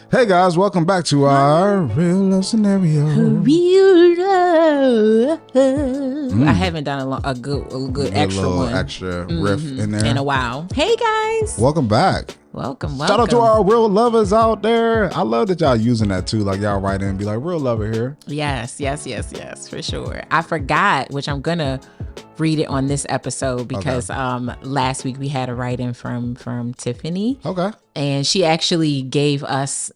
Hey guys, welcome back to our real love scenario. Real love. I haven't done a good extra one. Extra riff in there in a while. Hey guys, welcome back. welcome. Shout out to our real lovers out there. I love that y'all using that too. Like y'all write in and be like, real lover here. Yes, for sure. I forgot, which I'm gonna read it on this episode because last week we had a write-in from Tiffany. Okay. And she actually gave us,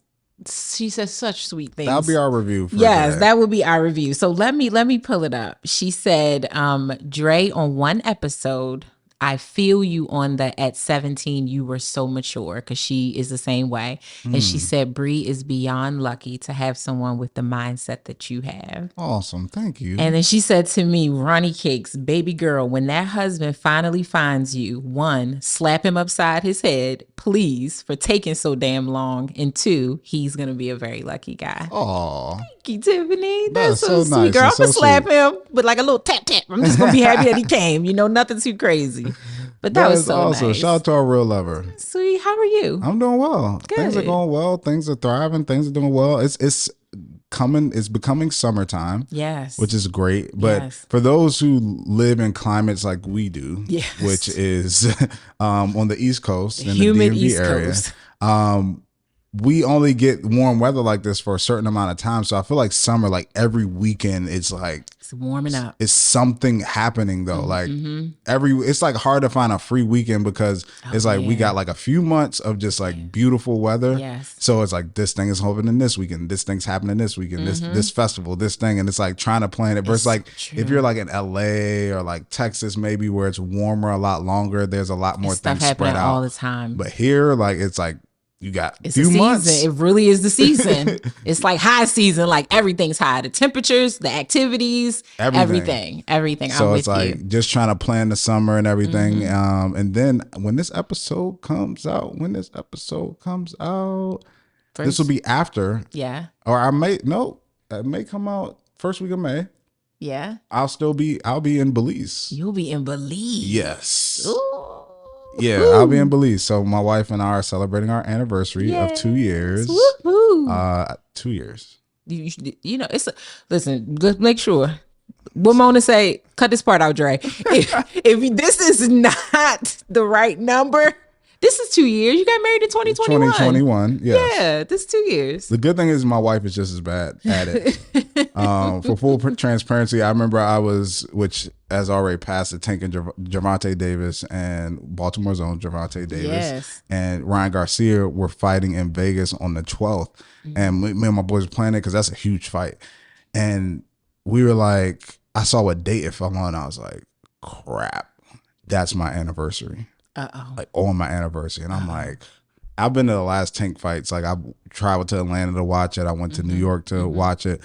she says such sweet things. That'll be our review. Yes, that would be our review. So let me pull it up. She said, Dre, on one episode, I feel you on the at 17 you were so mature, because she is the same way. And she said Bree is beyond lucky to have someone with the mindset that you have. Awesome. Thank you. And then she said to me, Ronnie Cakes, baby girl, when that husband finally finds you, 1, slap him upside his head, please, for taking so damn long. And 2, he's going to be a very lucky guy. Aw. Thank you, Tiffany. That's so sweet, nice. girl. I'm So going to slap sweet. him with like a little tap tap. I'm just going to be happy that he came. You know, nothing too crazy. But that was so awesome. nice. Shout out to our real lover. Sweet. How are you? I'm doing well. Good. Things are going well. Things are thriving. Things are doing well. It's becoming summertime. Yes. Which is great. But Yes. for those who live in climates like we do, Yes. which is on the East Coast, in Humid the DMV East area, Coast. we only get warm weather like this for a certain amount of time. So I feel like summer, like every weekend, it's like It's warming up. it's something happening though. Like it's like hard to find a free weekend because it's like we got like a few months of just like beautiful weather. Yes. So it's like this thing is happening this weekend, this thing's happening this weekend, this festival, this thing, and it's like trying to plan it. Versus like if you're like in LA or like Texas, maybe where it's warmer a lot longer, there's a lot more Stuff things spread happening out all the time. But here, like it's like you got It's few a season. months. It really is the season. It's like high season. Like everything's high. The temperatures, the activimes, everything. So I'm it's with like you. just trying to plan the summer and everything. And then when this episode comes out, this will be after, Yeah. or it may come out first week of May. Yeah. I'll be in Belize. You'll be in Belize. Yes. Ooh. Yeah, I'll be in Belize. So my wife and I are celebrating our anniversary of 2 years. Woo-hoo. 2 years. You know, listen, let's make sure. What Mona say, cut this part out, Dre. If this is not the right number, this is 2 years. You got married in 2021. 2021, yes. Yeah, this is 2 years. The good thing is my wife is just as bad at it. For full transparency, I remember which has already passed, the Tank and Javante Davis and Baltimore's own Javante Davis and Ryan Garcia were fighting in Vegas on the 12th. And me and my boys were playing it because that's a huge fight. And we were like, I saw what date it fell on. I was like, crap, that's my anniversary. Like on my anniversary. And I'm like, I've been to the last Tank fights. Like I traveled to Atlanta to watch it. I went to New York to watch it.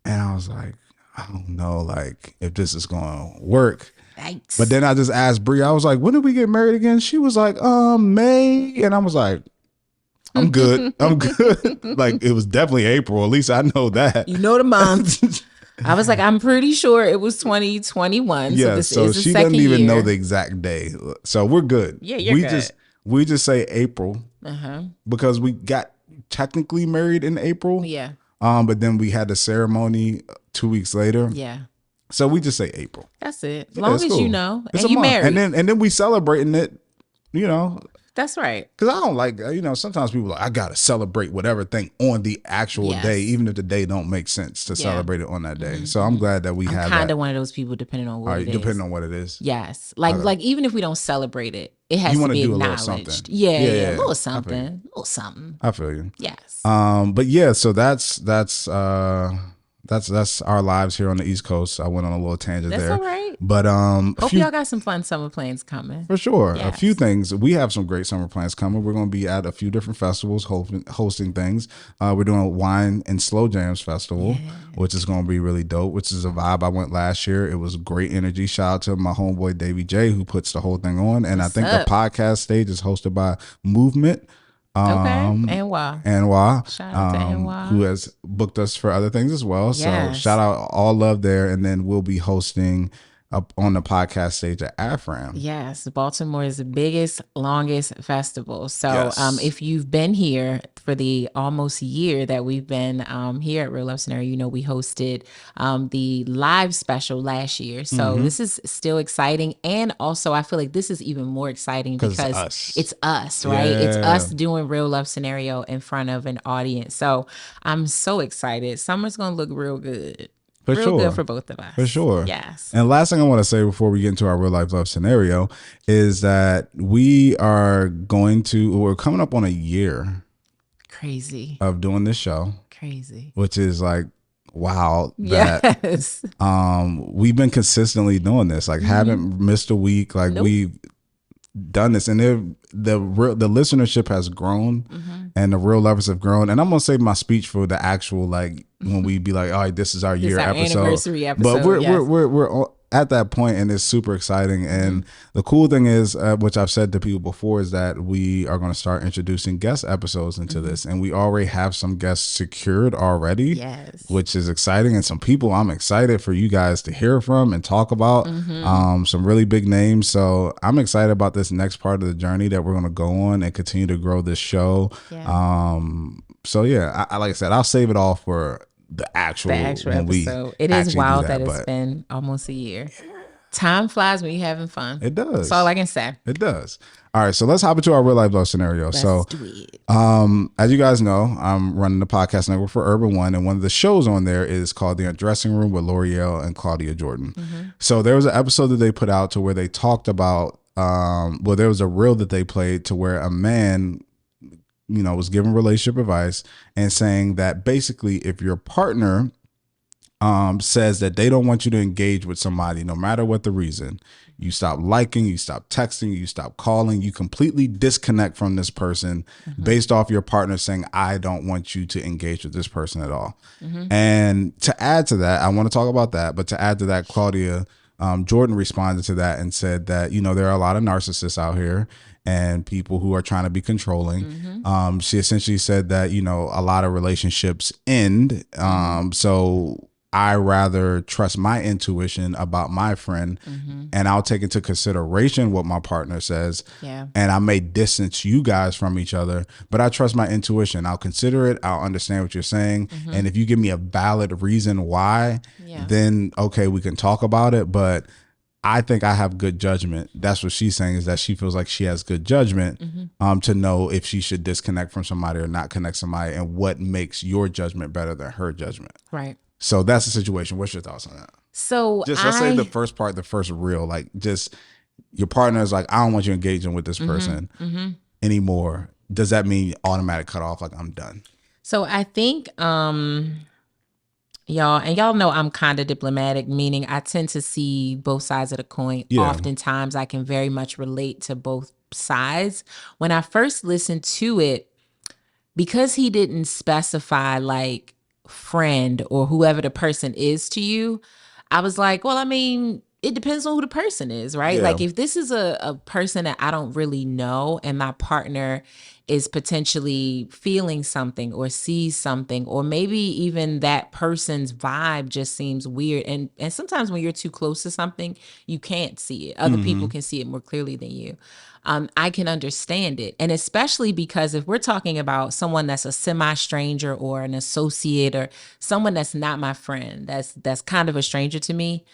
And I was like, I don't know, like if this is going to work. Thanks. But then I just asked Brie, I was like, when did we get married again? She was like, May. And I was like, I'm good. I'm good. Like it was definitely April. At least I know that. You know the month. I was like, I'm pretty sure it was 2021. Yeah, so this so is the she second doesn't even year. know the exact day. So we're good. Yeah, you're good. We just say April because we got technically married in April. Yeah. But then we had the ceremony 2 weeks later. Yeah. So we just say April. That's it. As Yeah, long it's as cool. you know. It's and a you month. married. And then we celebrating it, you know. That's right. Because I don't like, sometimes people are like, I got to celebrate whatever thing on the actual day, even if the day don't make sense to celebrate it on that day. So I'm glad that we have that. I'm kind of one of those people depending on what it is. Depending on what it is. Yes. Like even if we don't celebrate it, it has to be do acknowledged. A little something. Yeah. A little I something. A little something. I feel you. Yes. But yeah, so that's our lives here on the East Coast. I went on a little tangent there. That's all right. But hope y'all got some fun summer plans coming. For sure. Yes. A few things. We have some great summer plans coming. We're going to be at a few different festivals hosting things. We're doing a Wine and Slow Jams Festival, which is going to be really dope, which is a vibe. I went last year. It was great energy. Shout out to my homeboy, Davey J, who puts the whole thing on. And I think the podcast stage is hosted by Movement. NY. Shout out to NY. Who has booked us for other things as well. Yes. So shout out, all love there. And then we'll be hosting up on the podcast stage at AFRAM. Yes, Baltimore is the biggest, longest festival. So Yes. if you've been here for the almost year that we've been here at Real Love Scenario, you know, we hosted the live special last year. So this is still exciting. And also, I feel like this is even more exciting because it's us, right? It's us doing Real Love Scenario in front of an audience. So I'm so excited. Summer's going to look real good. For real sure. good for both of us. For sure. Yes. And last thing I want to say before we get into our real life love scenario is that we're coming up on a year. Crazy. Of doing this show. Crazy. Which is like, wow. That, yes. We've been consistently doing this. Like haven't missed a week. Like we've done this, and the listenership has grown, and the real lovers have grown. And I'm gonna save my speech for the actual, like, when we be like, all right, this is our year episode, anniversary episode. But we're at that point, and it's super exciting. And the cool thing is, which I've said to people before, is that we are going to start introducing guest episodes into this, and we already have some guests secured already, which is exciting. And some people I'm excited for you guys to hear from and talk about, some really big names. So I'm excited about this next part of the journey that we're going to go on and continue to grow this show. So yeah, I like I said, I'll save it all for the actual episode. It is wild that it's been almost a year. Time flies when you're having fun. It does. That's all I can say. It does. All right, so let's hop into our real life love scenario. Let's do it. As you guys know, I'm running the podcast network for Urban One, and one of the shows on there is called The Undressing Room with L'Oreal and Claudia Jordan. So there was an episode that they put out to where they talked about, there was a reel that they played to where a man, was giving relationship advice and saying that basically if your partner says that they don't want you to engage with somebody, no matter what the reason, you stop liking, you stop texting, you stop calling, you completely disconnect from this person based off your partner saying, I don't want you to engage with this person at all. And to add to that, I want to talk about that, but to add to that, Claudia Jordan responded to that and said that, there are a lot of narcissists out here and people who are trying to be controlling. She essentially said that, a lot of relationships end. So I rather trust my intuition about my friend, and I'll take into consideration what my partner says. And I may distance you guys from each other, but I trust my intuition. I'll consider it. I'll understand what you're saying. And if you give me a valid reason why, then okay, we can talk about it. But I think I have good judgment. That's what she's saying, is that she feels like she has good judgment to know if she should disconnect from somebody or not connect somebody, and what makes your judgment better than her judgment. Right. So that's the situation. What's your thoughts on that? So let's say the first part, the first reel, like just your partner is like, I don't want you engaging with this person anymore. Does that mean automatic cut off? Like, I'm done. So I think, y'all know I'm kind of diplomatic, meaning I tend to see both sides of the coin. Oftentimes I can very much relate to both sides. When I first listened to it, because he didn't specify like friend or whoever the person is to you, I was like, well, I mean, it depends on who the person is, right? Like if this is a person that I don't really know and my partner is potentially feeling something or sees something, or maybe even that person's vibe just seems weird. And sometimes when you're too close to something, you can't see it. Other people can see it more clearly than you. I can understand it. And especially because if we're talking about someone that's a semi-stranger or an associate or someone that's not my friend, that's kind of a stranger to me,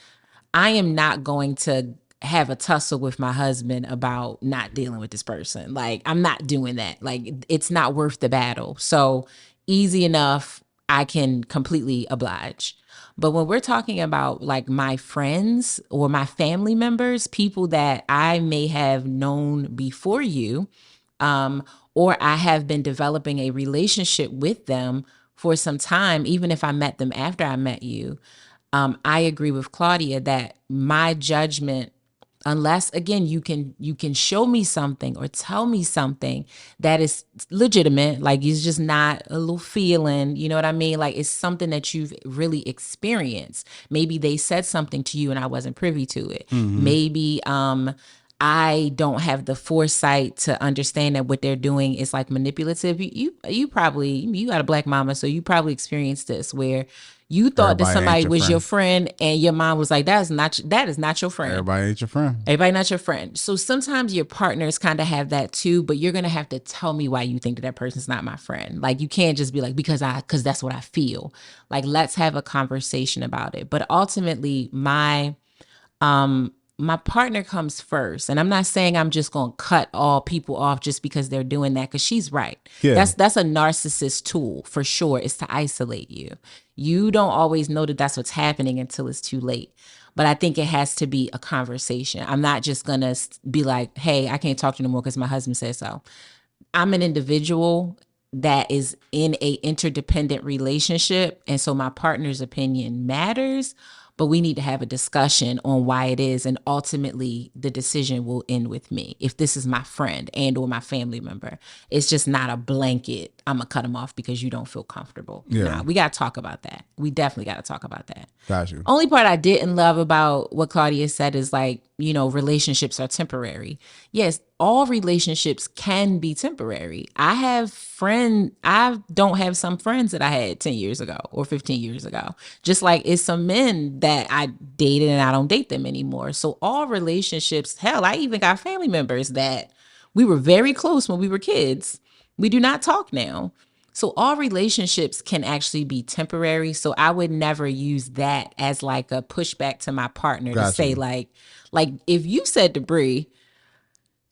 I am not going to have a tussle with my husband about not dealing with this person. Like, I'm not doing that. Like, it's not worth the battle. So easy enough, I can completely oblige. But when we're talking about like my friends or my family members, people that I may have known before you, or I have been developing a relationship with them for some time, even if I met them after I met you, I agree with Claudia that my judgment, unless again you can show me something or tell me something that is legitimate, like it's just not a little feeling, you know what I mean? Like it's something that you've really experienced. Maybe they said something to you and I wasn't privy to it. Maybe I don't have the foresight to understand that what they're doing is like manipulative. You probably, you got a Black mama, so you probably experienced this where You thought that Everybody ain't somebody your was your friend. friend, and your mom was like, that is not your friend. Everybody ain't your friend. Everybody not your friend. So sometimes your partners kind of have that too, but you're going to have to tell me why you think that person's not my friend. Like, you can't just be like, because that's what I feel. Like, let's have a conversation about it. But ultimately, my partner comes first. And I'm not saying I'm just going to cut all people off just because they're doing that, because she's right. Yeah. That's a narcissist tool for sure, is to isolate you. You don't always know that that's what's happening until it's too late. But I think it has to be a conversation. I'm not just going to be like, hey, I can't talk to you no more because my husband said so. I'm an individual that is in a interdependent relationship. And so my partner's opinion matters, but we need to have a discussion on why it is. And ultimately the decision will end with me. If this is my friend and or my family member, it's just not a blanket, I'm gonna cut them off because you don't feel comfortable. Yeah. Nah, we got to talk about that. We definitely got to talk about that. Got you. Only part I didn't love about what Claudia said is like, relationships are temporary. Yes, all relationships can be temporary. I don't have some friends that I had 10 years ago or 15 years ago. Just like it's some men that I dated and I don't date them anymore. So all relationships, hell, I even got family members that we were very close when we were kids. We do not talk now. So all relationships can actually be temporary. So I would never use that as like a pushback to my partner to say like if you said to Bree,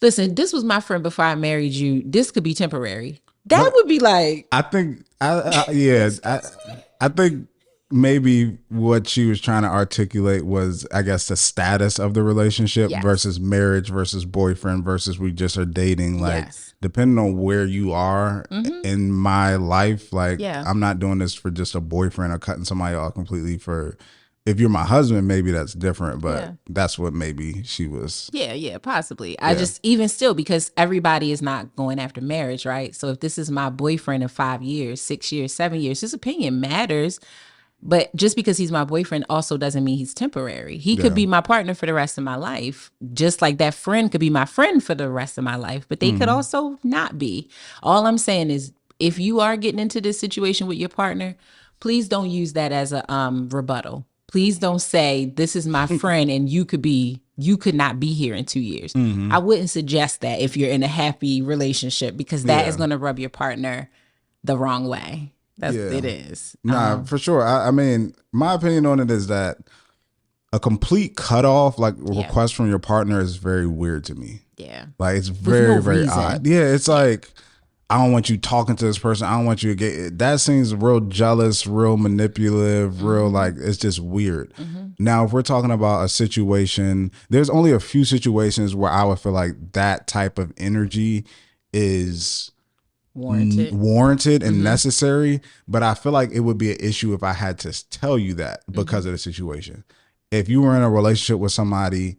listen, this was my friend before I married you, this could be temporary. That would be like, I think, I think maybe what she was trying to articulate was, I guess, the status of the relationship versus marriage versus boyfriend versus we just are dating. Like, depending on where you are in my life, like, I'm not doing this for just a boyfriend or cutting somebody off completely for. If you're my husband, maybe that's different, but that's what maybe she was. Yeah, possibly. I just, even still, because everybody is not going after marriage, right? So if this is my boyfriend of 5 years, 6 years, 7 years, his opinion matters. But just because he's my boyfriend also doesn't mean he's temporary. He could be my partner for the rest of my life, just like that friend could be my friend for the rest of my life, but they could also not be. All I'm saying is, if you are getting into this situation with your partner, please don't use that as a rebuttal. Please don't say, this is my friend and you could not be here in 2 years. I wouldn't suggest that if you're in a happy relationship, because that is going to rub your partner the wrong way. It is. Nah, for sure. I mean, my opinion on it is that a complete cutoff, like a request from your partner, is very weird to me. Yeah. Like, it's very, very odd. Yeah, it's like, I don't want you talking to this person. I don't want you to get, that seems real jealous, real manipulative, real, like, it's just weird. Now, if we're talking about a situation, there's only a few situations where I would feel like that type of energy is warranted and necessary. But I feel like it would be an issue if I had to tell you that because of the situation. If you were in a relationship with somebody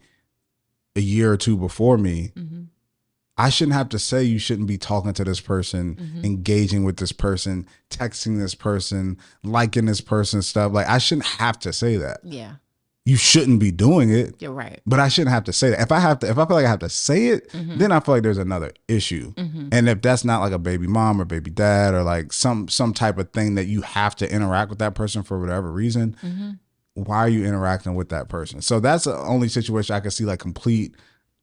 a year or two before me, I shouldn't have to say you shouldn't be talking to this person, engaging with this person, texting this person, liking this person's stuff. Like, I shouldn't have to say that. Yeah. You shouldn't be doing it. You're right. But I shouldn't have to say that. If I feel like I have to say it, then I feel like there's another issue. And if that's not like a baby mom or baby dad or like some type of thing that you have to interact with that person for whatever reason, why are you interacting with that person? So that's the only situation I can see like complete.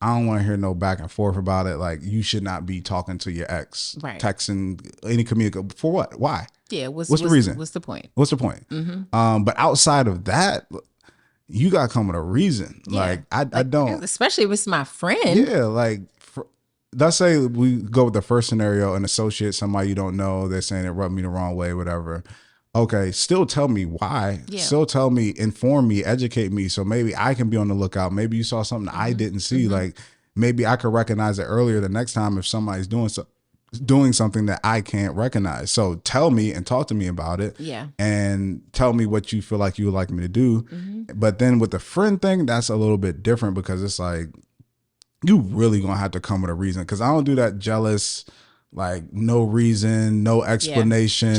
I don't want to hear no back and forth about it. Like, you should not be talking to your ex, texting, any communication. For what? Why? Yeah. What's the reason? What's the point? What's the point? But outside of that, you got to come with a reason. Like, I don't. Especially if it's my friend. Yeah. Like, let's say we go with the first scenario, an associate, somebody you don't know, they're saying it rubbed me the wrong way, whatever. Okay, still tell me why. Yeah. Still tell me, inform me, educate me, so maybe I can be on the lookout. Maybe you saw something I didn't see. Like, maybe I could recognize it earlier the next time if somebody's doing something that I can't recognize. So tell me and talk to me about it. Yeah. And tell me what you feel like you would like me to do. But then with the friend thing, that's a little bit different because it's like, you really gonna have to come with a reason. Because I don't do that jealous, like, no reason, no explanation,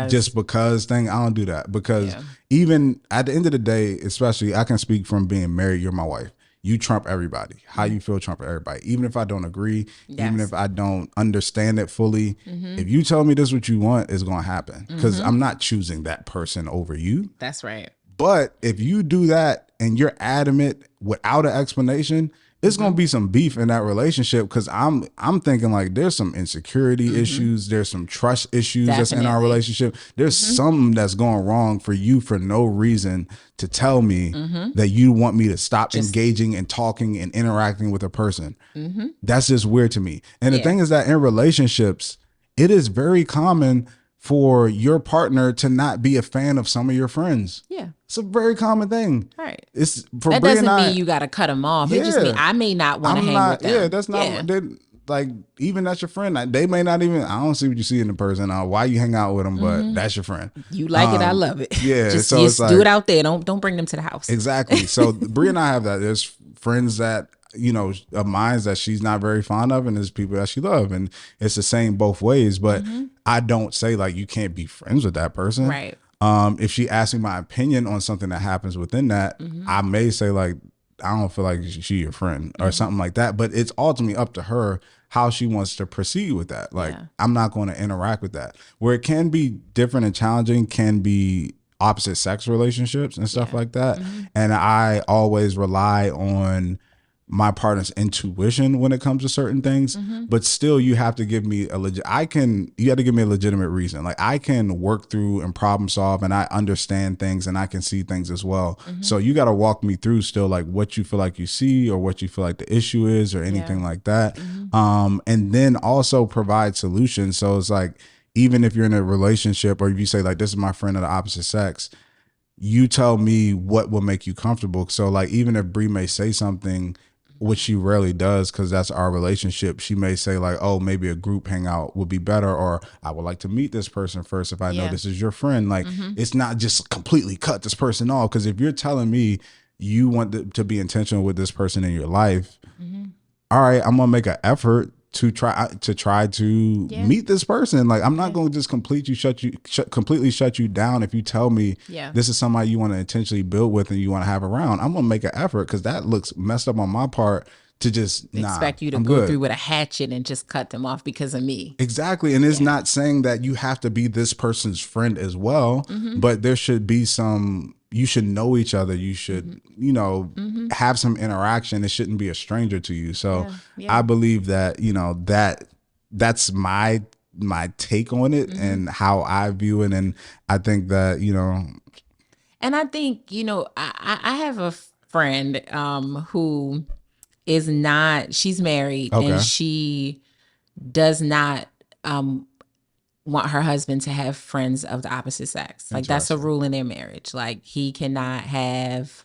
just because thing. I don't do that because even at the end of the day, especially, I can speak from being married. You're my wife. you trump everybody. How you feel trump everybody. Even if I don't agree, even Yes. if I don't understand it fully, if you tell me this is what you want, it's going to happen. Because I'm not choosing that person over you. That's right. But if you do that and you're adamant without an explanation, it's gonna be some beef in that relationship because I'm thinking like there's some insecurity issues, there's some trust issues that's in our Definitely. relationship. There's something that's going wrong for you for no reason to tell me that you want me to stop engaging and talking and interacting with a person. That's just weird to me. And the thing is that in relationships, it is very common for your partner to not be a fan of some of your friends. Yeah. It's a very common thing. Right. It's for That Brie doesn't and I, mean you got to cut them off. It just means I may not want to hang with them. Yeah, that's not. They, like even that's your friend. They may not even. I don't see what you see in the person. Why you hang out with them, but that's your friend. You like it, I love it. Yeah, just, so it's like, do it out there. Don't bring them to the house. Exactly. So Brie and I have that. There's friends that of mine that she's not very fond of, and there's people that she loves, and it's the same both ways. But I don't say like you can't be friends with that person. Right. If she asks me my opinion on something that happens within that, I may say like, I don't feel like she your friend or something like that. But it's ultimately up to her how she wants to proceed with that. Like, I'm not going to interact with that. Where it can be different and challenging can be opposite sex relationships and stuff like that. And I always rely on my partner's intuition when it comes to certain things, but still you have to give me you have to give me a legitimate reason. Like I can work through and problem solve and I understand things and I can see things as well. So you got to walk me through still like what you feel like you see or what you feel like the issue is or anything like that. And then also provide solutions. So it's like, even if you're in a relationship or if you say like, this is my friend of the opposite sex, you tell me what will make you comfortable. So like, even if Brie may say something, which she rarely does because that's our relationship, she may say like, oh, maybe a group hangout would be better, or I would like to meet this person first if I know this is your friend. Like it's not just completely cut this person off, because if you're telling me you want to be intentional with this person in your life, all right, I'm gonna make an effort to try to meet this person. Like I'm not going to just completely shut you down if you tell me this is somebody you want to intentionally build with and you want to have around. I'm going to make an effort, because that looks messed up on my part to just expect you to go through with a hatchet and just cut them off because of me. Exactly. And it's not saying that you have to be this person's friend as well, but there should be you should know each other. You should, have some interaction. It shouldn't be a stranger to you. So I believe that, that's my take on it and how I view it. And I think that, and I think, I have a friend who is not, she's married and she does not want her husband to have friends of the opposite sex. Like that's a rule in their marriage. Like he cannot have,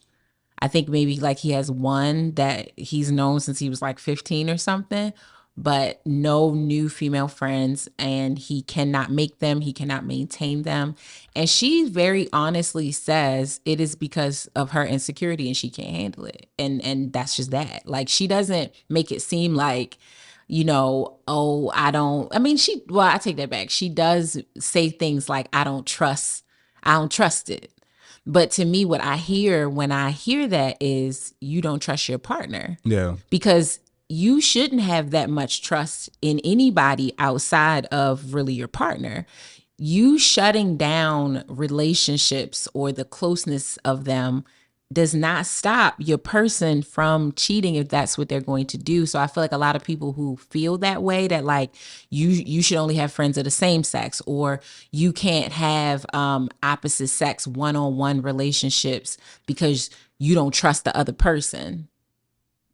I think maybe like he has one that he's known since he was like 15 or something, but no new female friends, and he cannot make them, he cannot maintain them. And she very honestly says it is because of her insecurity and she can't handle it. And that's just that. Like she doesn't make it seem like, I take that back. She does say things like, I don't trust it. But to me, what I hear when I hear that is you don't trust your partner. Yeah. Because you shouldn't have that much trust in anybody outside of really your partner. You shutting down relationships or the closeness of them does not stop your person from cheating if that's what they're going to do. So I feel like a lot of people who feel that way, that like you should only have friends of the same sex, or you can't have opposite sex one-on-one relationships because you don't trust the other person.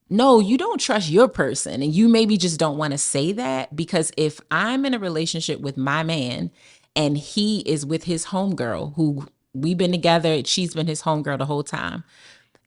No, you don't trust your person, and you maybe just don't want to say that, because if I'm in a relationship with my man and he is with his homegirl who we've been together, she's been his homegirl the whole time,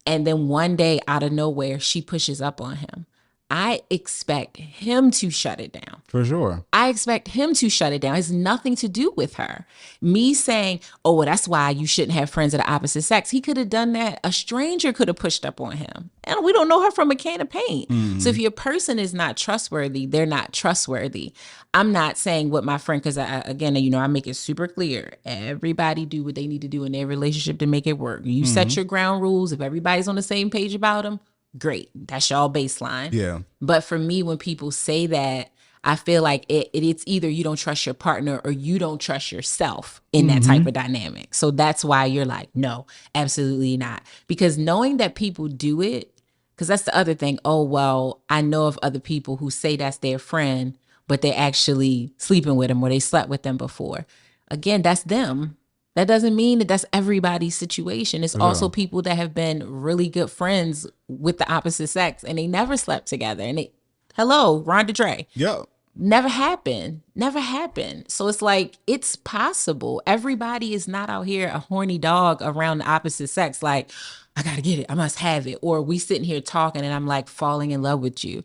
and then one day out of nowhere she pushes up on him, I expect him to shut it down. For sure. I expect him to shut it down. It has nothing to do with her. Me saying, oh, well, that's why you shouldn't have friends of the opposite sex. He could have done that. A stranger could have pushed up on him. And we don't know her from a can of paint. So if your person is not trustworthy, they're not trustworthy. I'm not saying what my friend, because I make it super clear. Everybody do what they need to do in their relationship to make it work. You set your ground rules. If everybody's on the same page about them, great. That's y'all baseline. Yeah. But for me, when people say that, I feel like it's either you don't trust your partner or you don't trust yourself in that type of dynamic. So that's why you're like, no, absolutely not. Because knowing that people do it, because that's the other thing. Oh, well, I know of other people who say that's their friend, but they're actually sleeping with them or they slept with them before. Again, that's them. That doesn't mean that that's everybody's situation. It's also people that have been really good friends with the opposite sex and they never slept together. And hello, Rhonda Dre. Yeah. Never happened. Never happened. So it's like, it's possible. Everybody is not out here a horny dog around the opposite sex. Like, I got to get it. I must have it. Or we sitting here talking and I'm like falling in love with you.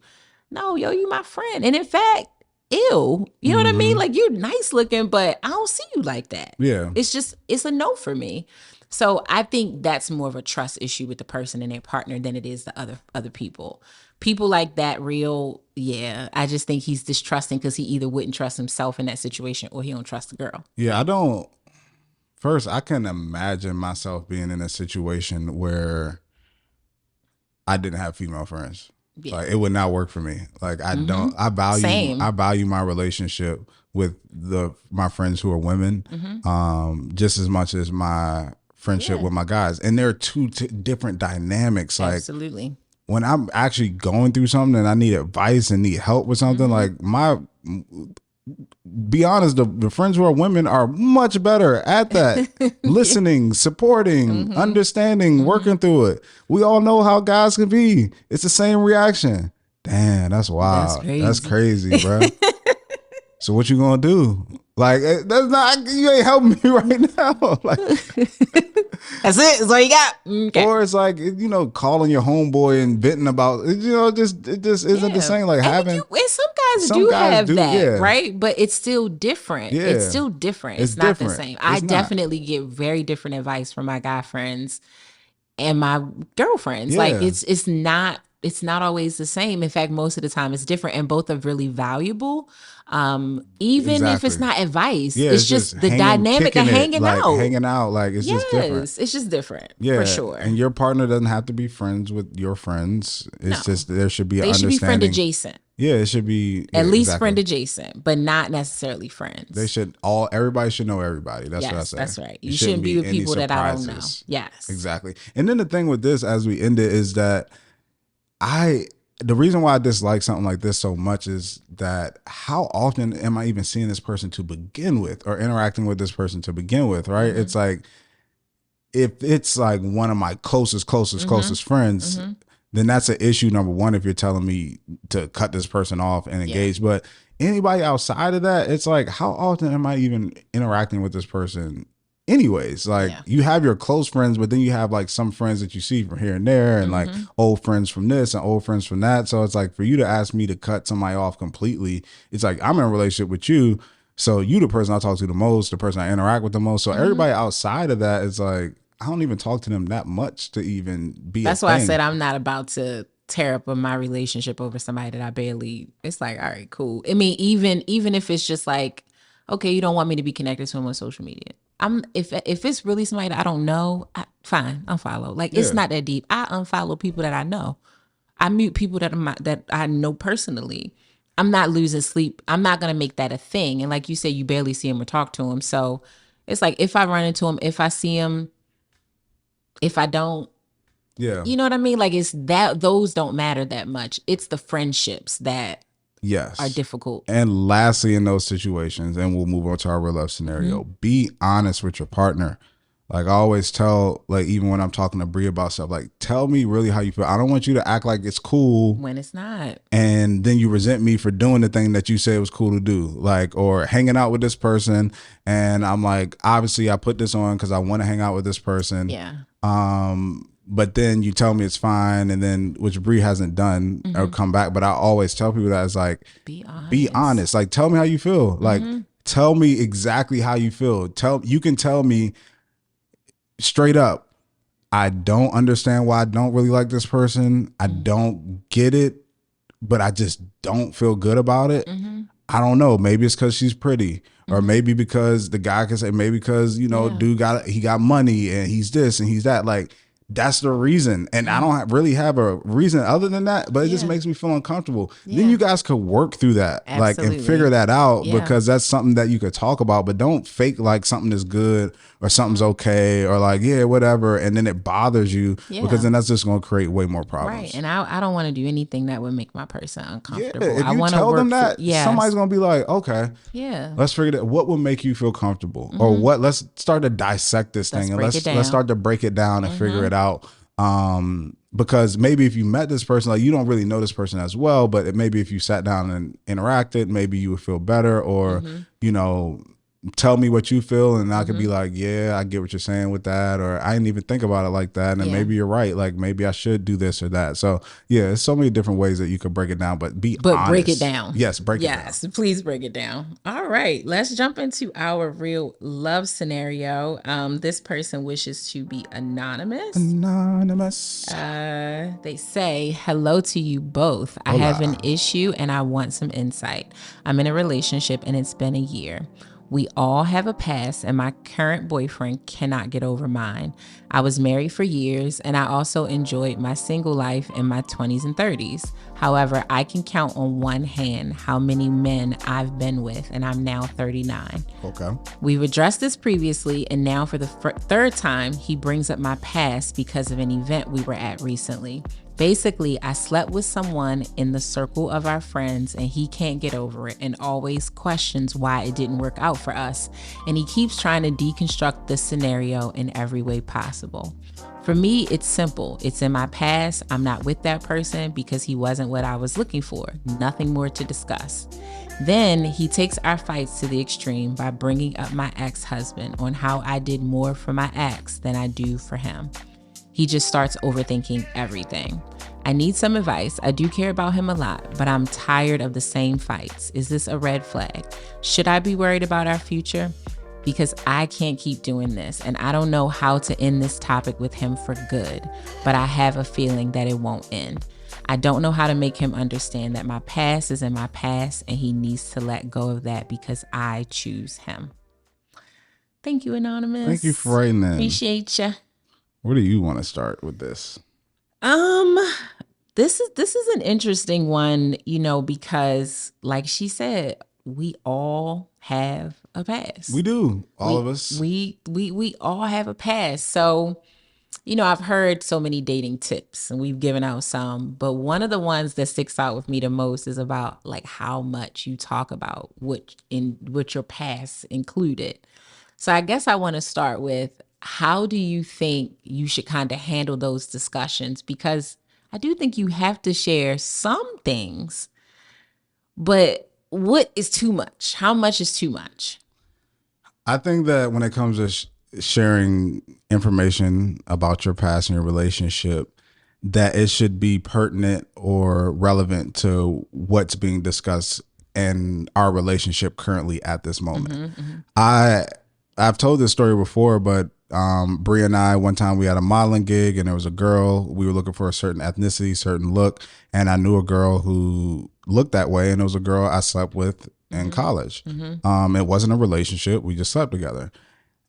No, yo, you my friend. And in fact, ew. You know what I mean? Like, you're nice looking, but I don't see you like that. Yeah. It's a no for me. So I think that's more of a trust issue with the person and their partner than it is the other people. People like that I just think he's distrusting because he either wouldn't trust himself in that situation or he don't trust the girl. Yeah, I can imagine myself being in a situation where I didn't have female friends. Yeah. Like, it would not work for me. Like, I value my relationship with my friends who are women, just as much as my friendship with my guys. And there are two different dynamics. Like, absolutely. When I'm actually going through something and I need advice and need help with something, like, be honest, the friends who are women are much better at that. Listening, supporting, understanding, working through it. We all know how guys can be. It's the same reaction. Damn, that's wild. That's crazy, bro. So what you gonna do? Like, that's not, you ain't helping me right now. Like, that's it. That's all you got. Okay. Or it's like, calling your homeboy and venting about, it just isn't the same. Like, and some guys do have that, right? But it's still different. Yeah. It's still different. It's not the same. I definitely get very different advice from my guy friends and my girlfriends. Yeah. Like, it's not always the same. In fact, most of the time it's different, and both are really valuable. Even if it's not advice, it's just the dynamic of hanging out. Hanging out, like, it's just different. It's just different, for sure. And your partner doesn't have to be friends with your friends. It's just, there should be an understanding. They should be friend adjacent. Yeah, it should be at least friend adjacent, but not necessarily friends. Everybody should know everybody. That's what I say. That's right. You shouldn't be with people that I don't know. Yes, exactly. And then the thing with this, as we end it, is that the reason why I dislike something like this so much is that how often am I even seeing this person to begin with, or interacting with this person to begin with, right? It's like, if it's like one of my closest friends, then that's an issue, number one, if you're telling me to cut this person off and engage. But anybody outside of that, it's like, how often am I even interacting with this person anyways? Like, you have your close friends, but then you have like some friends that you see from here and there, and like old friends from this and old friends from that. So it's like, for you to ask me to cut somebody off completely, it's like, I'm in a relationship with you, so you the person I talk to the most, the person I interact with the most. So everybody outside of that is like, I don't even talk to them that much to even be. That's why I said I'm not about to tear up my relationship over somebody that I barely. It's like, all right, cool. I mean, even if it's just like, okay, you don't want me to be connected to him on social media. If it's really somebody that I don't know, fine, unfollow. Like, it's not that deep. I unfollow people that I know. I mute people that I know personally. I'm not losing sleep. I'm not gonna make that a thing. And like you said, you barely see him or talk to him. So it's like, if I run into him, if I see him, if I don't, you know what I mean? Like, it's that those don't matter that much. It's the friendships that are difficult. And lastly, in those situations, and we'll move on to our real life scenario, be honest with your partner. Like, I always tell, like, even when I'm talking to Bree about stuff, like, tell me really how you feel. I don't want you to act like it's cool when it's not, and then you resent me for doing the thing that you said was cool to do, like, or hanging out with this person, and I'm like, obviously I put this on because I want to hang out with this person. But then you tell me it's fine, and then, which Bree hasn't done or come back. But I always tell people that it's like, be honest. Like, tell me how you feel. Like, tell me exactly how you feel. You can tell me straight up, I don't understand why I don't really like this person. I don't get it, but I just don't feel good about it. I don't know. Maybe it's because she's pretty, or maybe because the guy can say, maybe because, dude got money and he's this and he's that. Like, that's the reason. And I don't really have a reason other than that, but it just makes me feel uncomfortable. Then you guys could work through that, like, and figure that out, because that's something that you could talk about, but don't fake like something is good or something's okay, or like, yeah, whatever. And then it bothers you, because then that's just going to create way more problems. Right. And I don't want to do anything that would make my person uncomfortable. If I you want tell to them that, somebody's going to be like, okay, let's figure that. What will make you feel comfortable, or what? Let's start to dissect this thing, and let's start to break it down and figure it out. Because maybe if you met this person, like, you don't really know this person as well, but maybe if you sat down and interacted, maybe you would feel better, or, you know, tell me what you feel, and I could be like, yeah, I get what you're saying with that, or I didn't even think about it like that, and maybe you're right, like maybe I should do this or that. So yeah, there's so many different ways that you could break it down, but honest. Break it down. Yes, break it down. Yes, please break it down. All right, let's jump into our real love scenario. This person wishes to be anonymous. They say, hello to you both. I have an issue and I want some insight. I'm in a relationship and it's been a year. We all have a past, and my current boyfriend cannot get over mine. I was married for years, and I also enjoyed my single life in my 20s and 30s. However, I can count on one hand how many men I've been with, and I'm now 39. Okay. We've addressed this previously, and now for the third time, he brings up my past because of an event we were at recently. Basically, I slept with someone in the circle of our friends, and he can't get over it and always questions why it didn't work out for us. And he keeps trying to deconstruct this scenario in every way possible. For me, it's simple. It's in my past. I'm not with that person because he wasn't what I was looking for. Nothing more to discuss. Then he takes our fights to the extreme by bringing up my ex-husband on how I did more for my ex than I do for him. He just starts overthinking everything. I need some advice. I do care about him a lot, but I'm tired of the same fights. Is this a red flag? Should I be worried about our future? Because I can't keep doing this, and I don't know how to end this topic with him for good, but I have a feeling that it won't end. I don't know how to make him understand that my past is in my past, and he needs to let go of that because I choose him. Thank you, Anonymous. Thank you for writing that. Appreciate you. Where do you want to start with this? This is an interesting one, you know, because like she said, we all have a past. We do. All of us. We all have a past. So, you know, I've heard so many dating tips and we've given out some, but one of the ones that sticks out with me the most is about like how much you talk about what your past included. So I guess I want to start with, how do you think you should kind of handle those discussions? Because I do think you have to share some things, but what is too much? How much is too much? I think that when it comes to sharing information about your past and your relationship, that it should be pertinent or relevant to what's being discussed in our relationship currently at this moment. I've told this story before, but Bria and I, one time we had a modeling gig and there was a girl, we were looking for a certain ethnicity, certain look. And I knew a girl who looked that way, and it was a girl I slept with in college. It wasn't a relationship. We just slept together.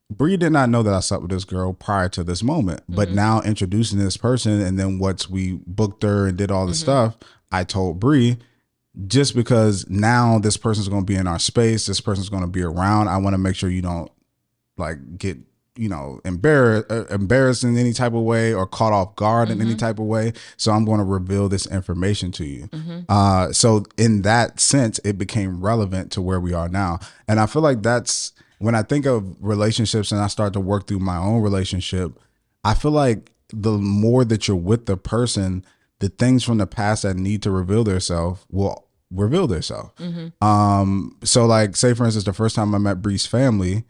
Bria did not know that I slept with this girl prior to this moment, but now introducing this person, and then once we booked her and did all this stuff, I told Bria, just because now this person's going to be in our space, this person's going to be around, I want to make sure you don't like get, you know, embarrassed in any type of way or caught off guard in any type of way. So I'm going to reveal this information to you. So in that sense, it became relevant to where we are now. And I feel like that's when I think of relationships and I start to work through my own relationship, I feel like the more that you're with the person, the things from the past that need to reveal themselves will reveal themselves. So like, say for instance, the first time I met Bree's family,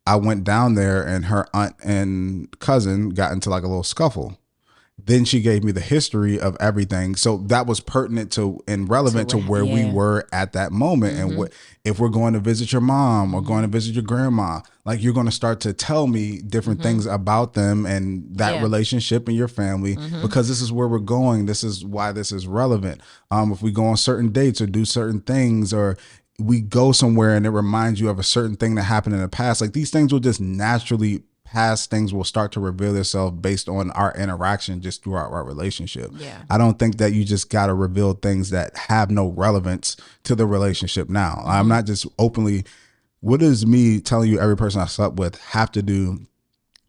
I went down there and her aunt and cousin got into like a little scuffle. Then she gave me the history of everything. So that was pertinent to and relevant to where we were at that moment. And what if we're going to visit your mom or going to visit your grandma, like you're going to start to tell me different things about them and that relationship and your family, because this is where we're going. This is why this is relevant. If we go on certain dates or do certain things, or we go somewhere and it reminds you of a certain thing that happened in the past, like these things will just naturally past things will start to reveal itself based on our interaction just throughout our relationship. Yeah. I don't think that you just got to reveal things that have no relevance to the relationship now. I'm not just openly, what does me telling you every person I slept with have to do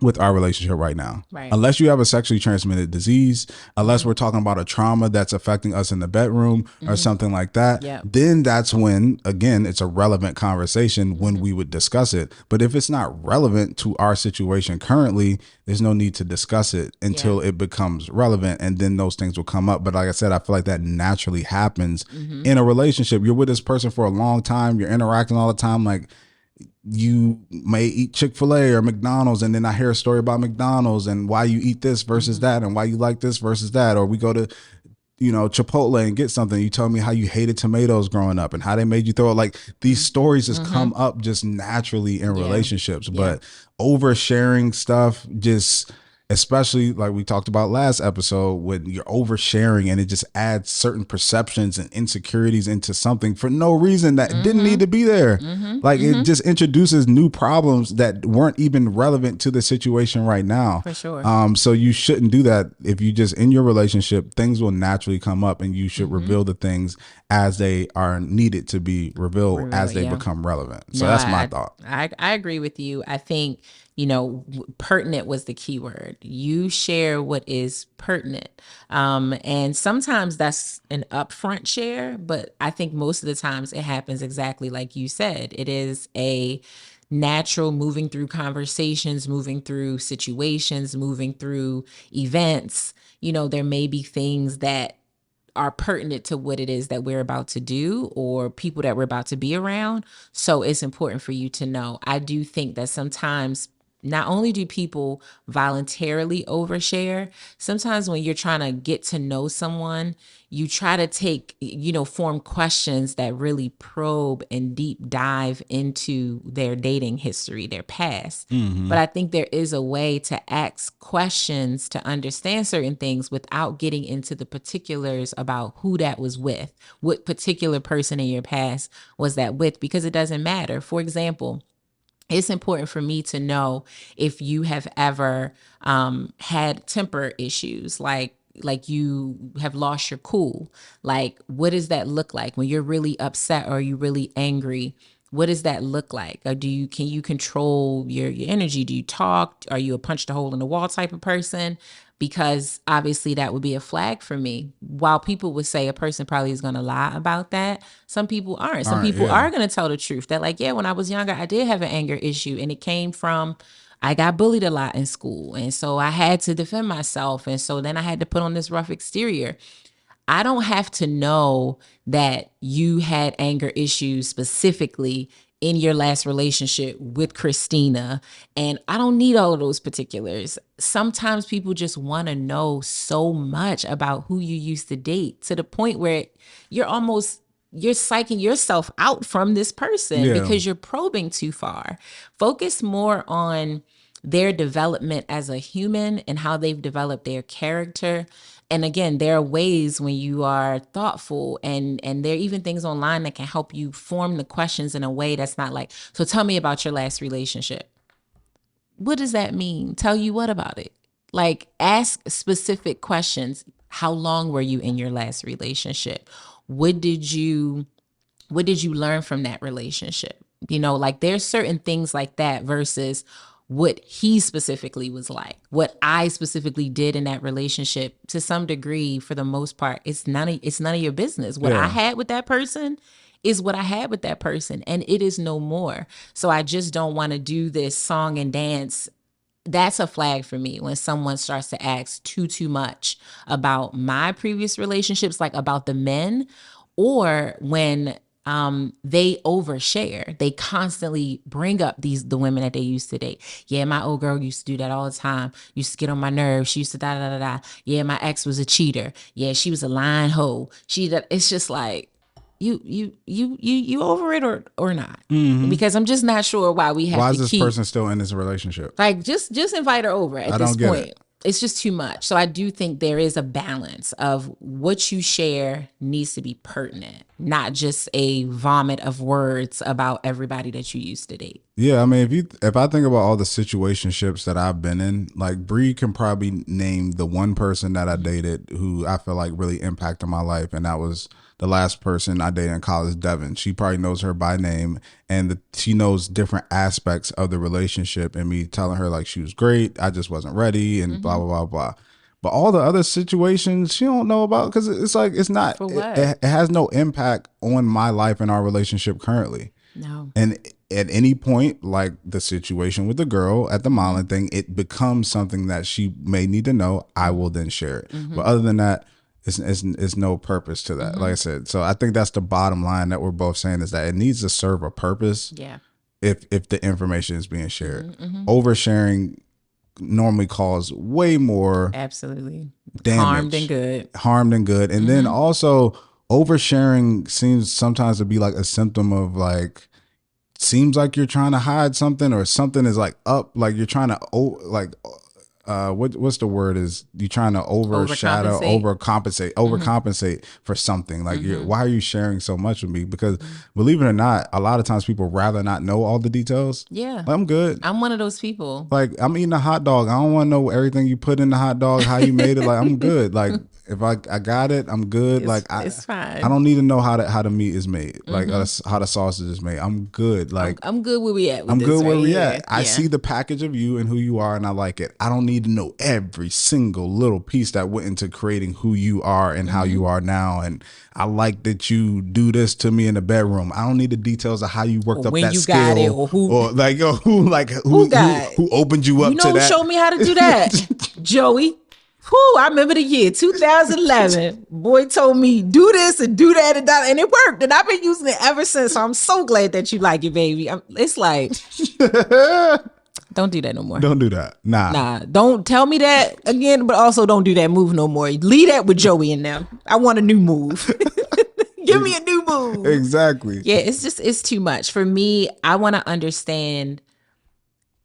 with our relationship right now? Right. Unless you have a sexually transmitted disease, unless we're talking about a trauma that's affecting us in the bedroom or something like that, Yep. then that's when, again, it's a relevant conversation when we would discuss it. But if it's not relevant to our situation currently, there's no need to discuss it until it becomes relevant, and then those things will come up. But like I said, I feel like that naturally happens in a relationship. You're with this person for a long time, you're interacting all the time, like you may eat Chick-fil-A or McDonald's, and then I hear a story about McDonald's and why you eat this versus that, and why you like this versus that. Or we go to, Chipotle and get something. You tell me how you hated tomatoes growing up and how they made you throw it. Like, these stories just come up just naturally in relationships. But oversharing stuff, just, especially like we talked about last episode, when you're oversharing and it just adds certain perceptions and insecurities into something for no reason that didn't need to be there. Like it just introduces new problems that weren't even relevant to the situation right now. For sure. So you shouldn't do that. If you just in your relationship, things will naturally come up, and you should reveal the things as they are needed to be revealed as they become relevant. So that's my thought. I agree with you. I think, pertinent was the key word. You share what is pertinent. And sometimes that's an upfront share, but I think most of the times it happens exactly like you said. It is a natural moving through conversations, moving through situations, moving through events. There may be things that are pertinent to what it is that we're about to do or people that we're about to be around. So it's important for you to know. I do think that sometimes not only do people voluntarily overshare, sometimes when you're trying to get to know someone, you try to take, form questions that really probe and deep dive into their dating history, their past. But I think there is a way to ask questions to understand certain things without getting into the particulars about who that was with, what particular person in your past was that with, because it doesn't matter. For example, it's important for me to know if you have ever had temper issues, like you have lost your cool. Like, what does that look like when you're really upset or you really angry? What does that look like? Or can you control your energy? Do you talk? Are you a punch the hole in the wall type of person? Because obviously that would be a flag for me. While people would say a person probably is going to lie about that, some people aren't. Some people are going to tell the truth. That like, yeah, when I was younger, I did have an anger issue, and it came from I got bullied a lot in school. And so I had to defend myself. And so then I had to put on this rough exterior. I don't have to know that you had anger issues specifically in your last relationship with Christina. And I don't need all of those particulars. Sometimes people just want to know so much about who you used to date to the point where you're psyching yourself out from this person because you're probing too far. Focus more on their development as a human and how they've developed their character. And again, there are ways when you are thoughtful and there are even things online that can help you form the questions in a way that's not like, so tell me about your last relationship. What does that mean? Tell you what about it? Like, ask specific questions. How long were you in your last relationship? What did you learn from that relationship? Like there's certain things like that versus what he specifically was like, what I specifically did in that relationship. To some degree, for the most part, it's none of your business. What I had with that person is what I had with that person, and it is no more. So I just don't want to do this song and dance. That's a flag for me when someone starts to ask too much about my previous relationships, like about the men, or when they overshare. They constantly bring up the women that they used to date. Yeah, my old girl used to do that all the time. Used to get on my nerves. She used to da da da da. Yeah, my ex was a cheater. Yeah, she was a lying hoe. It's just like you over it or not? Because I'm just not sure why we have to keep. Why is this person still in this relationship? Like just invite her over at this point. It's just too much. So I do think there is a balance of what you share needs to be pertinent, not just a vomit of words about everybody that you used to date. Yeah, I mean, if I think about all the situationships that I've been in, like Bree can probably name the one person that I dated who I feel like really impacted my life, and that was the last person I dated in college, Devin. She probably knows her by name, and she knows different aspects of the relationship. And me telling her like she was great, I just wasn't ready, and blah blah blah blah. But all the other situations she don't know about because it's like it's not. For what? It has no impact on my life and our relationship currently. No. And at any point, like the situation with the girl at the modeling thing, it becomes something that she may need to know. I will then share it. But other than that, it's no purpose to that. Like I said, so I think that's the bottom line that we're both saying is that it needs to serve a purpose. Yeah. If the information is being shared, oversharing normally cause way more Absolutely damage, harmed and good. And then also oversharing seems sometimes to be like a symptom of like seems like you're trying to hide something or something is like up, like you're trying to what's the word is you're trying to overcompensate for something like why are you sharing so much with me? Because believe it or not, a lot of times people rather not know all the details. Yeah, like, I'm good. I'm one of those people. Like I'm eating a hot dog, I don't want to know everything you put in the hot dog, how you made it. Like I'm good. Like if I got it, I'm good. It's fine. I don't need to know how the meat is made, like how the sausage is made. I'm good. Like I'm good where we at. I'm good where we at. I see the package of you and who you are, and I like it. I don't need to know every single little piece that went into creating who you are and how you are now. And I like that you do this to me in the bedroom. I don't need the details of how you worked up that skill, got it, or who opened you up to that. Show me how to do that, Joey. Whew, I remember the year 2011. Boy told me do this and do that and it worked. And I've been using it ever since. So I'm so glad that you like it, baby. It's like, don't do that no more. Don't do that. Nah. Don't tell me that again, but also don't do that move no more. Leave that with Joey and them. I want a new move. Give me a new move. Exactly. Yeah, it's too much. For me, I want to understand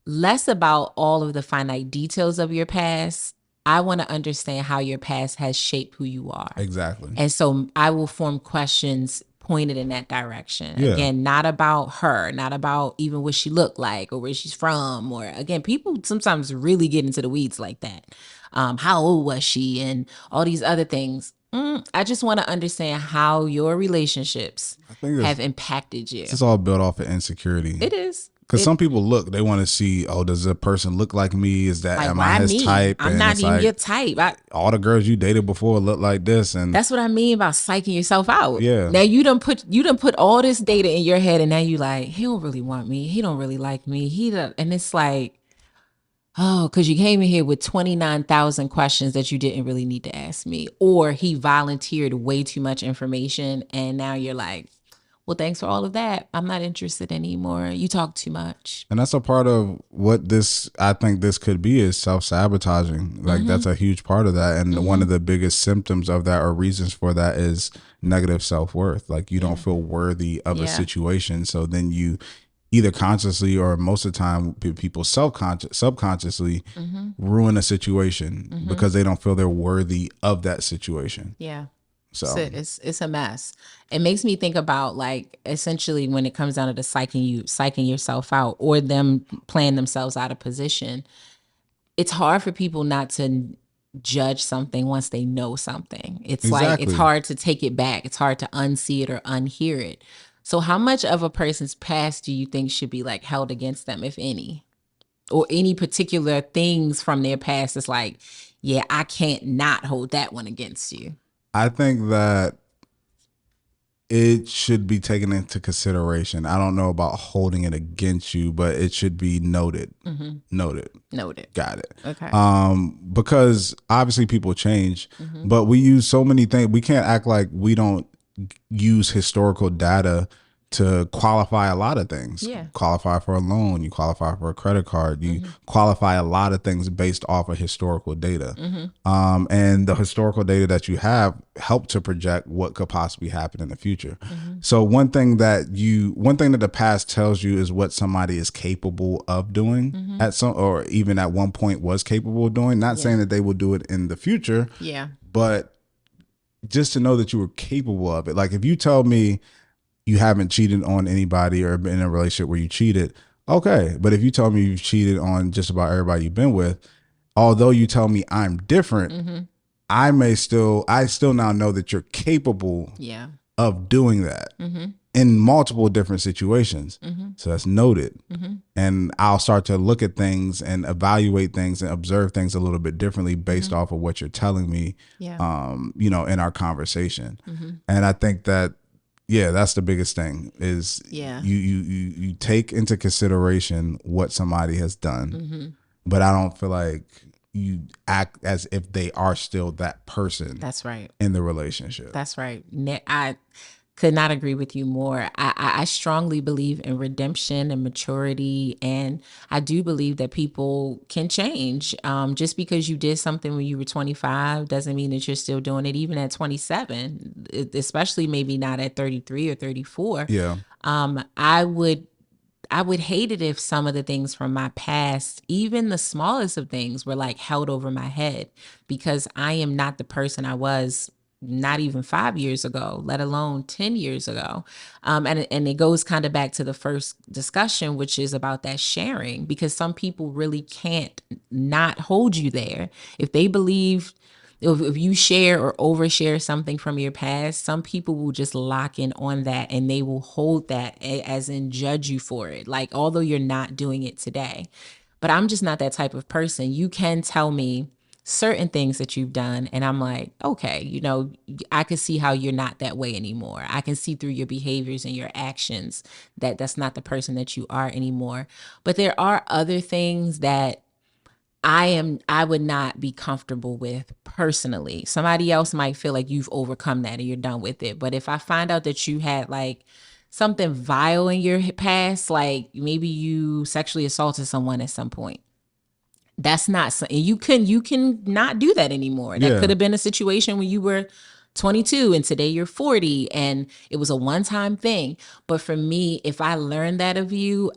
less about all of the finite details of your past. I want to understand how your past has shaped who you are. Exactly. And so I will form questions pointed in that direction. Yeah. Again, not about her, not about even what she looked like or where she's from. Or again, people sometimes really get into the weeds like that. How old was she and all these other things. I just want to understand how your relationships have impacted you. It's all built off of insecurity. It is. Because some people they want to see, does a person look like me? Is that, am I his type? I'm not even your type. All the girls you dated before look like this. And that's what I mean about psyching yourself out. Yeah. Now you done put all this data in your head and now you like, he don't really want me. He don't really like me. And it's like, because you came in here with 29,000 questions that you didn't really need to ask me. Or he volunteered way too much information and now you're like, well, thanks for all of that. I'm not interested anymore. You talk too much. And that's a part of what I think this could be is self-sabotaging. Like that's a huge part of that. And one of the biggest symptoms of that or reasons for that is negative self-worth. Like you don't feel worthy of a situation. So then you either consciously or most of the time people subconsciously ruin a situation because they don't feel they're worthy of that situation. Yeah. So it's a mess. It makes me think about like essentially when it comes down to the psyching yourself out or them playing themselves out of position. It's hard for people not to judge something once they know something. It's like it's hard to take it back. It's hard to unsee it or unhear it. So how much of a person's past do you think should be like held against them, if any? Or any particular things from their past is like, yeah, I can't not hold that one against you. I think that it should be taken into consideration. I don't know about holding it against you, but it should be noted. Noted. Got it. Okay. Because obviously people change, but we use so many things. We can't act like we don't use historical data to qualify a lot of things. Yeah. Qualify for a loan, you qualify for a credit card, you qualify a lot of things based off of historical data. And the historical data that you have help to project what could possibly happen in the future. So one thing that the past tells you is what somebody is capable of doing at some, or even at one point was capable of doing. Not saying that they will do it in the future. Yeah. But just to know that you were capable of it. Like if you tell me you haven't cheated on anybody or been in a relationship where you cheated, Okay. But if you tell me you've cheated on just about everybody you've been with, although you tell me I'm different, I still now know that you're capable of doing that in multiple different situations. So that's noted. And I'll start to look at things and evaluate things and observe things a little bit differently based off of what you're telling me, in our conversation. And I think that, that's the biggest thing is you take into consideration what somebody has done, but I don't feel like you act as if they are still that person. That's right. In the relationship. That's right. I could not agree with you more. I strongly believe in redemption and maturity. And I do believe that people can change. Just because you did something when you were 25 doesn't mean that you're still doing it even at 27, especially maybe not at 33 or 34. Yeah. I would hate it if some of the things from my past, even the smallest of things, were like held over my head, because I am not the person I was not even 5 years ago, let alone 10 years ago. And it goes kind of back to the first discussion, which is about that sharing, because some people really can't not hold you there. If they believe, if you share or overshare something from your past, some people will just lock in on that and they will hold that as in judge you for it. Like, although you're not doing it today. But I'm just not that type of person. You can tell me certain things that you've done and I'm like, okay, I can see how you're not that way anymore. I can see through your behaviors and your actions that that's not the person that you are anymore. But there are other things that I would not be comfortable with personally. Somebody else might feel like you've overcome that and you're done with it. But if I find out that you had like something vile in your past, like maybe you sexually assaulted someone at some point, that's not something you can not do that anymore. That could have been a situation when you were 22 and today you're 40 and it was a one-time thing. But for me, if I learned that of you,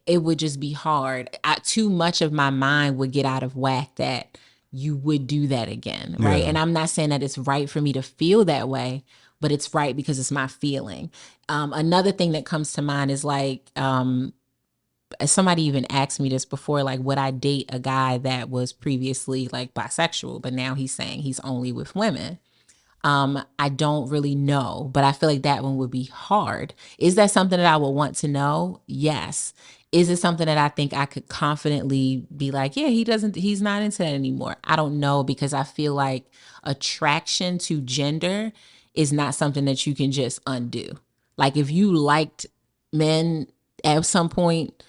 it would just be hard. Too much of my mind would get out of whack that you would do that again, right? And I'm not saying that it's right for me to feel that way, but it's right because it's my feeling. Another thing that comes to mind is like, somebody even asked me this before, like, would I date a guy that was previously like bisexual, but now he's saying he's only with women? I don't really know, but I feel like that one would be hard. Is that something that I would want to know? Yes. Is it something that I think I could confidently be like, yeah, he's not into that anymore? I don't know, because I feel like attraction to gender is not something that you can just undo. Like, if you liked men at some point,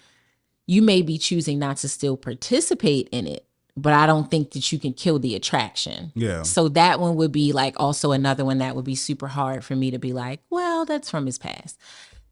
you may be choosing not to still participate in it, but I don't think that you can kill the attraction. Yeah. So that one would be like also another one that would be super hard for me to be like, well, that's from his past.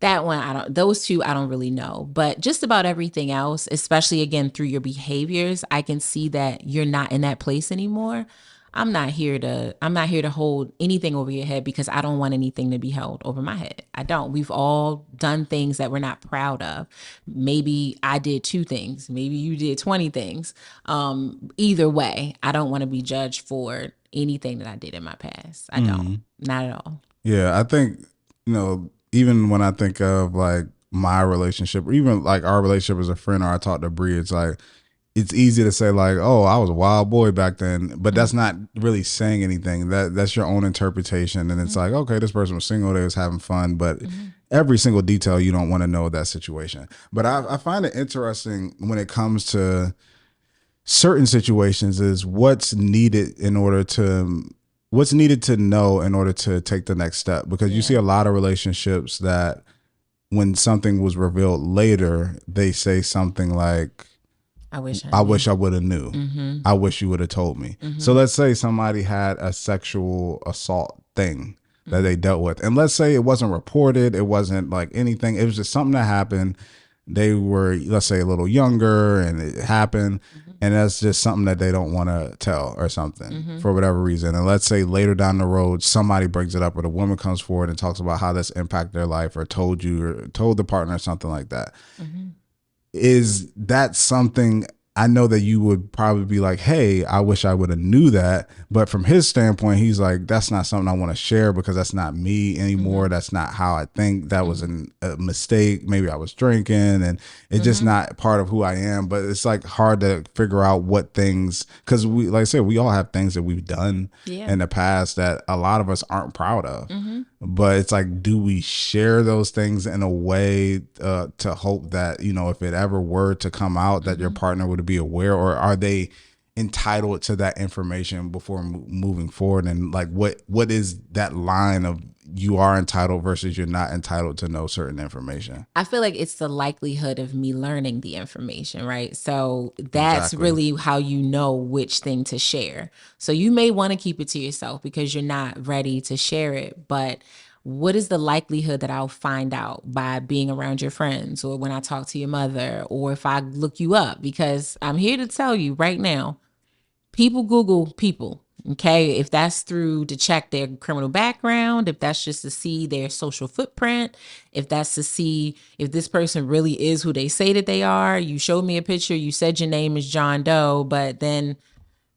That one, those two, I don't really know. But just about everything else, especially again through your behaviors, I can see that you're not in that place anymore. I'm not here to hold anything over your head, because I don't want anything to be held over my head. I don't. We've all done things that we're not proud of. Maybe I did 2 things. Maybe you did 20 things. Either way, I don't want to be judged for anything that I did in my past. I don't. Not at all. Yeah, I think, even when I think of like my relationship, or even like our relationship as a friend, or I talk to Bree, it's like, it's easy to say like, oh, I was a wild boy back then, but that's not really saying anything. That's your own interpretation. And it's like, okay, this person was single, they was having fun, but every single detail you don't want to know that situation. But I find it interesting when it comes to certain situations is what's needed to know in order to take the next step. Because you see a lot of relationships that when something was revealed later, they say something like, I wish I would have knew. I wish you would have told me. So let's say somebody had a sexual assault thing that they dealt with. And let's say it wasn't reported. It wasn't like anything. It was just something that happened. They were, let's say, a little younger and it happened. And that's just something that they don't want to tell or something for whatever reason. And let's say later down the road, somebody brings it up, or the woman comes forward and talks about how this impacted their life, or told you or told the partner or something like that. Is that something I know that you would probably be like, hey, I wish I would have knew that. But from his standpoint, he's like, that's not something I want to share because that's not me anymore. Mm-hmm. That's not how I think. That was a mistake. Maybe I was drinking and it's just Mm-hmm. not part of who I am. But it's like hard to figure out what things, because we, like I said, we all have things that we've done Yeah. in the past that a lot of us aren't proud of. Mm-hmm. But it's like, do we share those things in a way to hope that, you know, if it ever were to come out, that your partner would be aware, or are they entitled to that information before moving forward? And like, what is that line of you are entitled versus you're not entitled to know certain information? I feel like it's the likelihood of me learning the information, right? So that's Exactly. really how you know which thing to share. So you may want to keep it to yourself because you're not ready to share it, but what is the likelihood that I'll find out by being around your friends or when I talk to your mother or if I look you up? Because I'm here to tell you right now, people Google people. Okay. If that's through to check their criminal background, if that's just to see their social footprint, if that's to see if this person really is who they say that they are. You showed me a picture, you said your name is John Doe, but then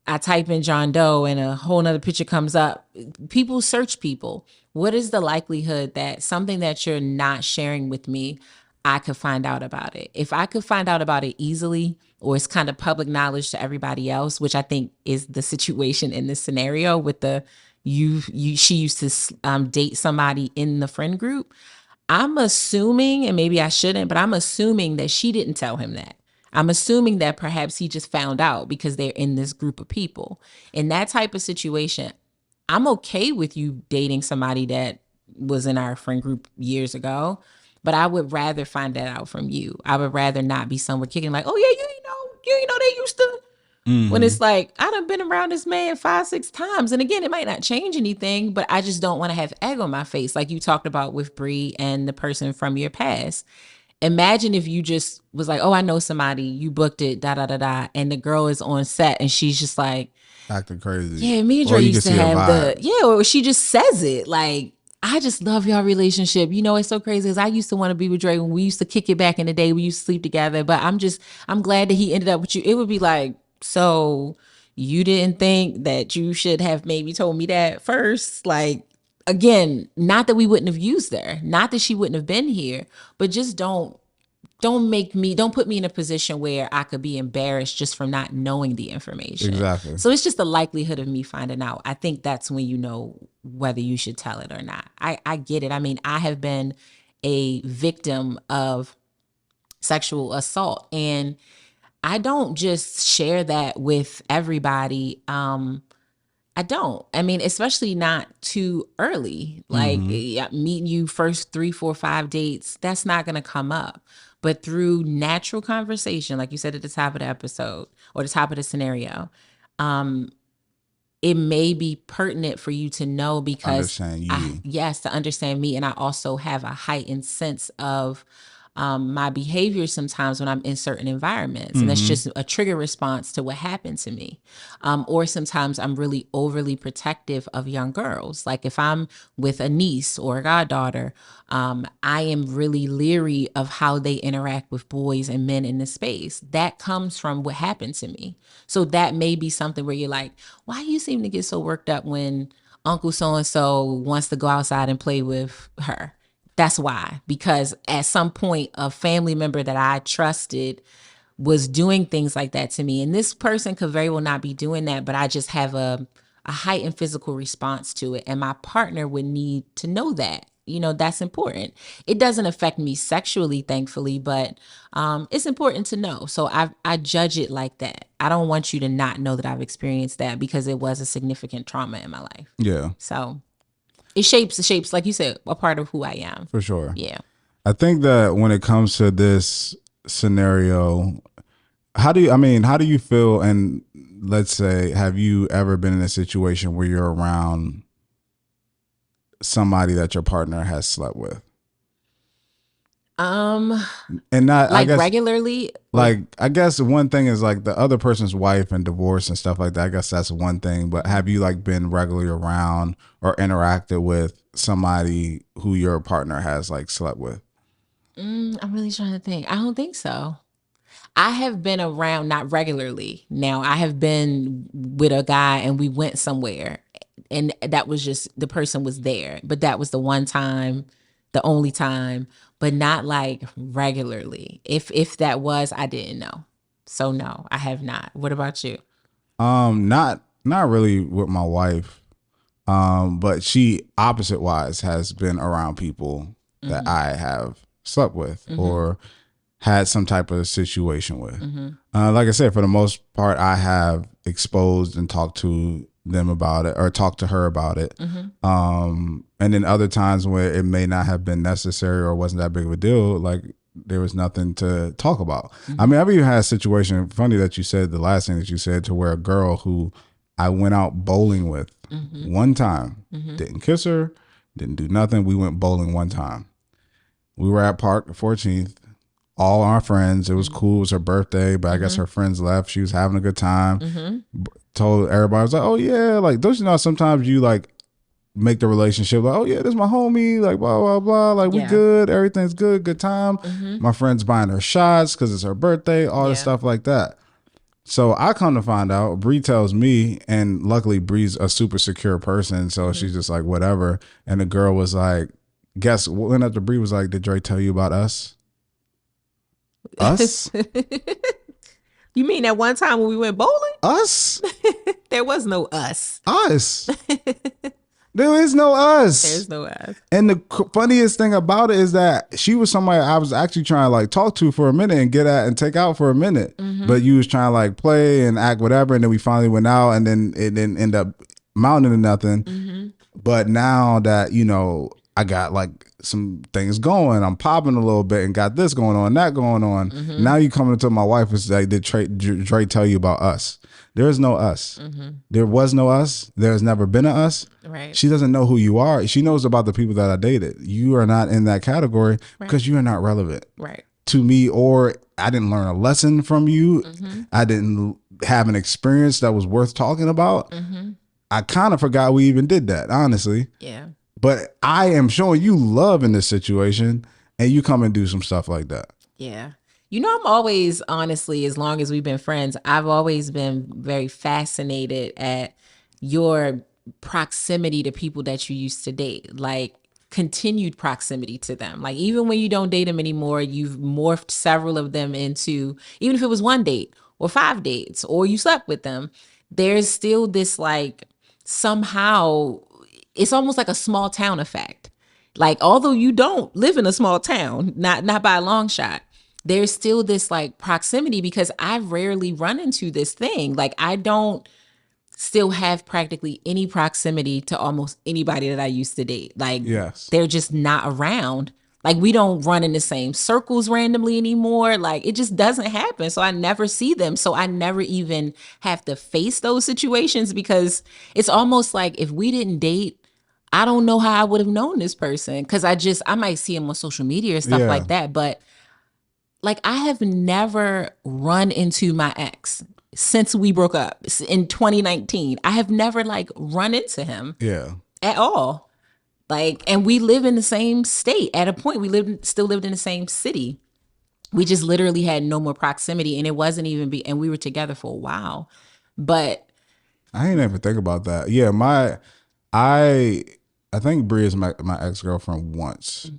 I type in John Doe and a whole nother picture comes up. People search people. What is the likelihood that something that you're not sharing with me, I could find out about it? If I could find out about it easily, or it's kind of public knowledge to everybody else, which I think is the situation in this scenario with the she used to date somebody in the friend group. I'm assuming, and maybe I shouldn't, but I'm assuming that she didn't tell him that. I'm assuming that perhaps he just found out because they're in this group of people. In that type of situation, I'm okay with you dating somebody that was in our friend group years ago, but I would rather find that out from you. I would rather not be somewhere kicking like, oh yeah, you know, they used to. When Mm-hmm. it's like, I done been around this man 5, 6 times. And again, it might not change anything, but I just don't want to have egg on my face. Like you talked about with Bree and the person from your past. Imagine if you just was like, oh, I know somebody, you booked it, da da da da. And the girl is on set and she's just like, Acting crazy. yeah, me and Or Dre you can used to see a have vibe. the, yeah, or she just says it. Like, I just love y'all relationship. You know, it's so crazy because I used to want to be with Dre when we used to kick it back in the day. We used to sleep together, but I'm glad that he ended up with you. It would be like, so you didn't think that you should have maybe told me that first? Like, again, not that we wouldn't have used her, not that she wouldn't have been here, but just don't put me in a position where I could be embarrassed just from not knowing the information. Exactly. So it's just the likelihood of me finding out. I think that's when you know whether you should tell it or not. I get it. I mean, I have been a victim of sexual assault and I don't just share that with everybody. I don't. I mean, especially not too early. Like Mm-hmm. meeting you first 3, 4, 5 dates, that's not going to come up. But through natural conversation, like you said at the top of the episode or the top of the scenario, um, it may be pertinent for you to know because Understand you. yes, to understand me. And I also have a heightened sense of my behavior sometimes when I'm in certain environments. And that's Mm-hmm. just a trigger response to what happened to me. Or sometimes I'm really overly protective of young girls. Like if I'm with a niece or a goddaughter, I am really leery of how they interact with boys and men in the space. That comes from what happened to me. So that may be something where you're like, why you seem to get so worked up when Uncle so and so wants to go outside and play with her? That's why, because at some point, a family member that I trusted was doing things like that to me. And this person could very well not be doing that, but I just have a heightened physical response to it. And my partner would need to know that. You know, that's important. It doesn't affect me sexually, thankfully, but it's important to know. So I judge it like that. I don't want you to not know that I've experienced that because it was a significant trauma in my life. Yeah, So it shapes, like you said, a part of who I am. for sure. Yeah. I think that when it comes to this scenario, how do you feel? And let's say, have you ever been in a situation where you're around somebody that your partner has slept with? Um, And not, I like guess, regularly or like, I guess one thing is like the other person's wife and divorce and stuff like that. I guess that's one thing. But have you like been regularly around or interacted with somebody who your partner has like slept with? I'm really trying to think. I don't think so. I have been around, not regularly. Now, I have been with a guy and we went somewhere, and that was just the person was there. But that was the one time, the only time, but not like regularly. If that was, I didn't know. So no, I have not. What about you? Not really with my wife. But she opposite wise has been around people that I have slept with or had some type of situation with. Like I said, for the most part, I have exposed and talked to them about it or talked to her about it. And then other times where it may not have been necessary or wasn't that big of a deal, like there was nothing to talk about. I mean, I've even had a situation, funny that you said the last thing that you said, to where a girl who I went out bowling with one time, didn't kiss her, didn't do nothing. We went bowling one time. We were at Park 14th, all our friends. It was cool. It was her birthday, but I guess her friends left. She was having a good time. Told everybody, I was like, oh yeah, like, don't you know sometimes you like make the relationship like, oh yeah, this is my homie, like blah blah blah, like we good, everything's good time. My friend's buying her shots because it's her birthday, all this stuff like that. So I come to find out, Bree tells me, and luckily Bree's a super secure person, so she's just like whatever. And the girl was like, guess when after Bree was like, did Dre tell you about us? Us? You mean that one time when we went bowling? Us? There was no us. Us. There is no us. There's no us. And the funniest thing about it is that she was somebody I was actually trying to like talk to for a minute and get at and take out for a minute. But you was trying to like play and act whatever. And then we finally went out and then it didn't end up mounting to nothing. But now that, you know, I got like some things going, I'm popping a little bit and got this going on, that going on. Now you coming to my wife and say, did Dre tell you about us? There is no us. There was no us. There's never been a us. Right. She doesn't know who you are. She knows about the people that I dated. You are not in that category because you are not relevant to me, or I didn't learn a lesson from you. I didn't have an experience that was worth talking about. I kind of forgot we even did that, honestly. Yeah. But I am showing you love in this situation, and you come and do some stuff like that. Yeah. You know, I'm always, honestly, as long as we've been friends, I've always been very fascinated at your proximity to people that you used to date, like continued proximity to them. Like even when you don't date them anymore, you've morphed several of them into, even if it was one date or 5 dates or you slept with them, there's still this like somehow it's almost like a small town effect. Like, although you don't live in a small town, not by a long shot, there's still this like proximity because I rarely run into this thing. Like I don't still have practically any proximity to almost anybody that I used to date. Like they're just not around. Like we don't run in the same circles randomly anymore. Like it just doesn't happen. So I never see them. So I never even have to face those situations because it's almost like if we didn't date, I don't know how I would have known this person. Cause I might see him on social media or stuff like that. But like I have never run into my ex since we broke up in 2019. I have never like run into him at all. Like, and we live in the same state. At a point, still lived in the same city. We just literally had no more proximity, and it wasn't even and we were together for a while. But I ain't ever think about that. Yeah, I think Brie is my ex-girlfriend once.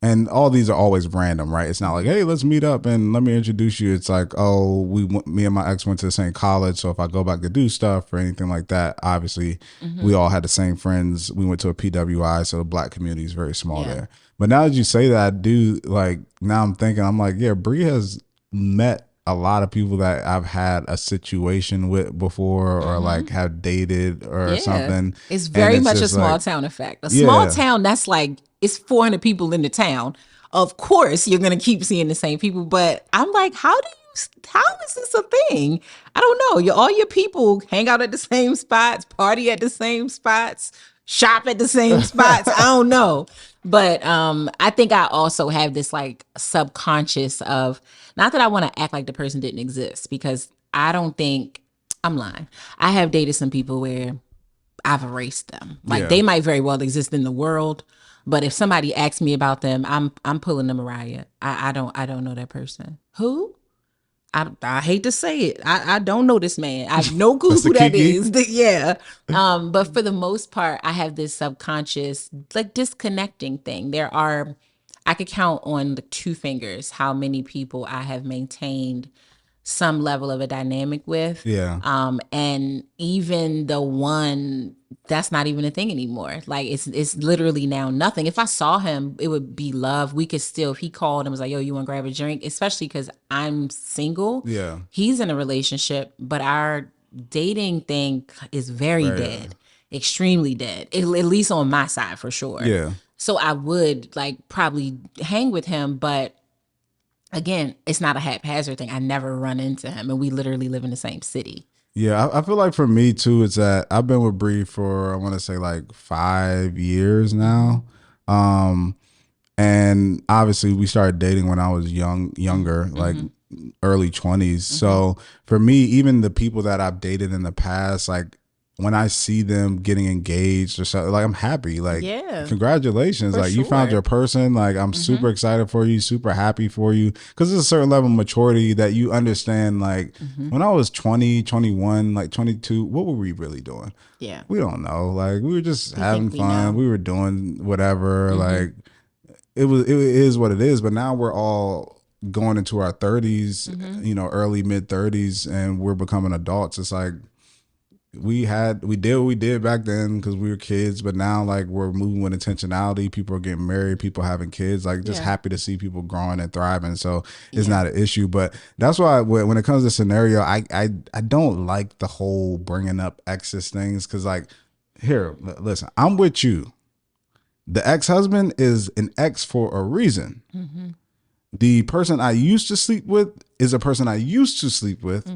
And all these are always random, right? It's not like, hey, let's meet up and let me introduce you. It's like, oh, me and my ex went to the same college. So if I go back to do stuff or anything like that, obviously we all had the same friends. We went to a PWI, so the black community is very small there. But now that you say that, I do like, now I'm thinking, I'm like, yeah, Brie has met a lot of people that I've had a situation with before or like have dated or something. It's very much a small town effect. A small town that's like, it's 400 people in the town. Of course, you're going to keep seeing the same people. But I'm like, how is this a thing? I don't know. All your people hang out at the same spots, party at the same spots, shop at the same spots. I don't know. But I think I also have this like subconscious of, not that I want to act like the person didn't exist, because I don't think, I'm lying. I have dated some people where I've erased them. Like they might very well exist in the world, But if somebody asks me about them, I'm pulling the Mariah. I don't know that person. Who? I hate to say it. I don't know this man. I have no clue That's the who that Kiki. is. Yeah. But for the most part, I have this subconscious like disconnecting thing. I could count on the two fingers how many people I have maintained some level of a dynamic with. Yeah. And even the one that's not even a thing anymore. Like it's literally now nothing. If I saw him, it would be love. We could still, if he called and was like, yo, you want to grab a drink? Especially because I'm single. Yeah. He's in a relationship, but our dating thing is very dead, extremely dead, at least on my side for sure. Yeah. So I would like probably hang with him, but again, it's not a haphazard thing. I never run into him, and we literally live in the same city. Yeah, I feel like for me too, it's that I've been with Bree for I want to say like 5 years now, and obviously we started dating when I was younger, like early 20s. So for me, even the people that I've dated in the past, like when I see them getting engaged or something, like I'm happy. Like, Yeah, congratulations. for Like you found sure. your person. Like I'm super excited for you, super happy for you. Cause there's a certain level of maturity that you understand. Like when I was 20, 21, like 22, what were we really doing? Yeah. We don't know. Like we were just We having think we fun. know. We were doing whatever. Like it is what it is. But now we're all going into our 30s, you know, early mid 30s, and we're becoming adults. It's like we did what we did back then because we were kids, but now like we're moving with intentionality. People are getting married, people having kids. Like just happy to see people growing and thriving. So it's not an issue. But that's why when it comes to scenario, I don't like the whole bringing up exes things because like here, listen, I'm with you. The ex-husband is an ex for a reason. The person I used to sleep with is a person I used to sleep with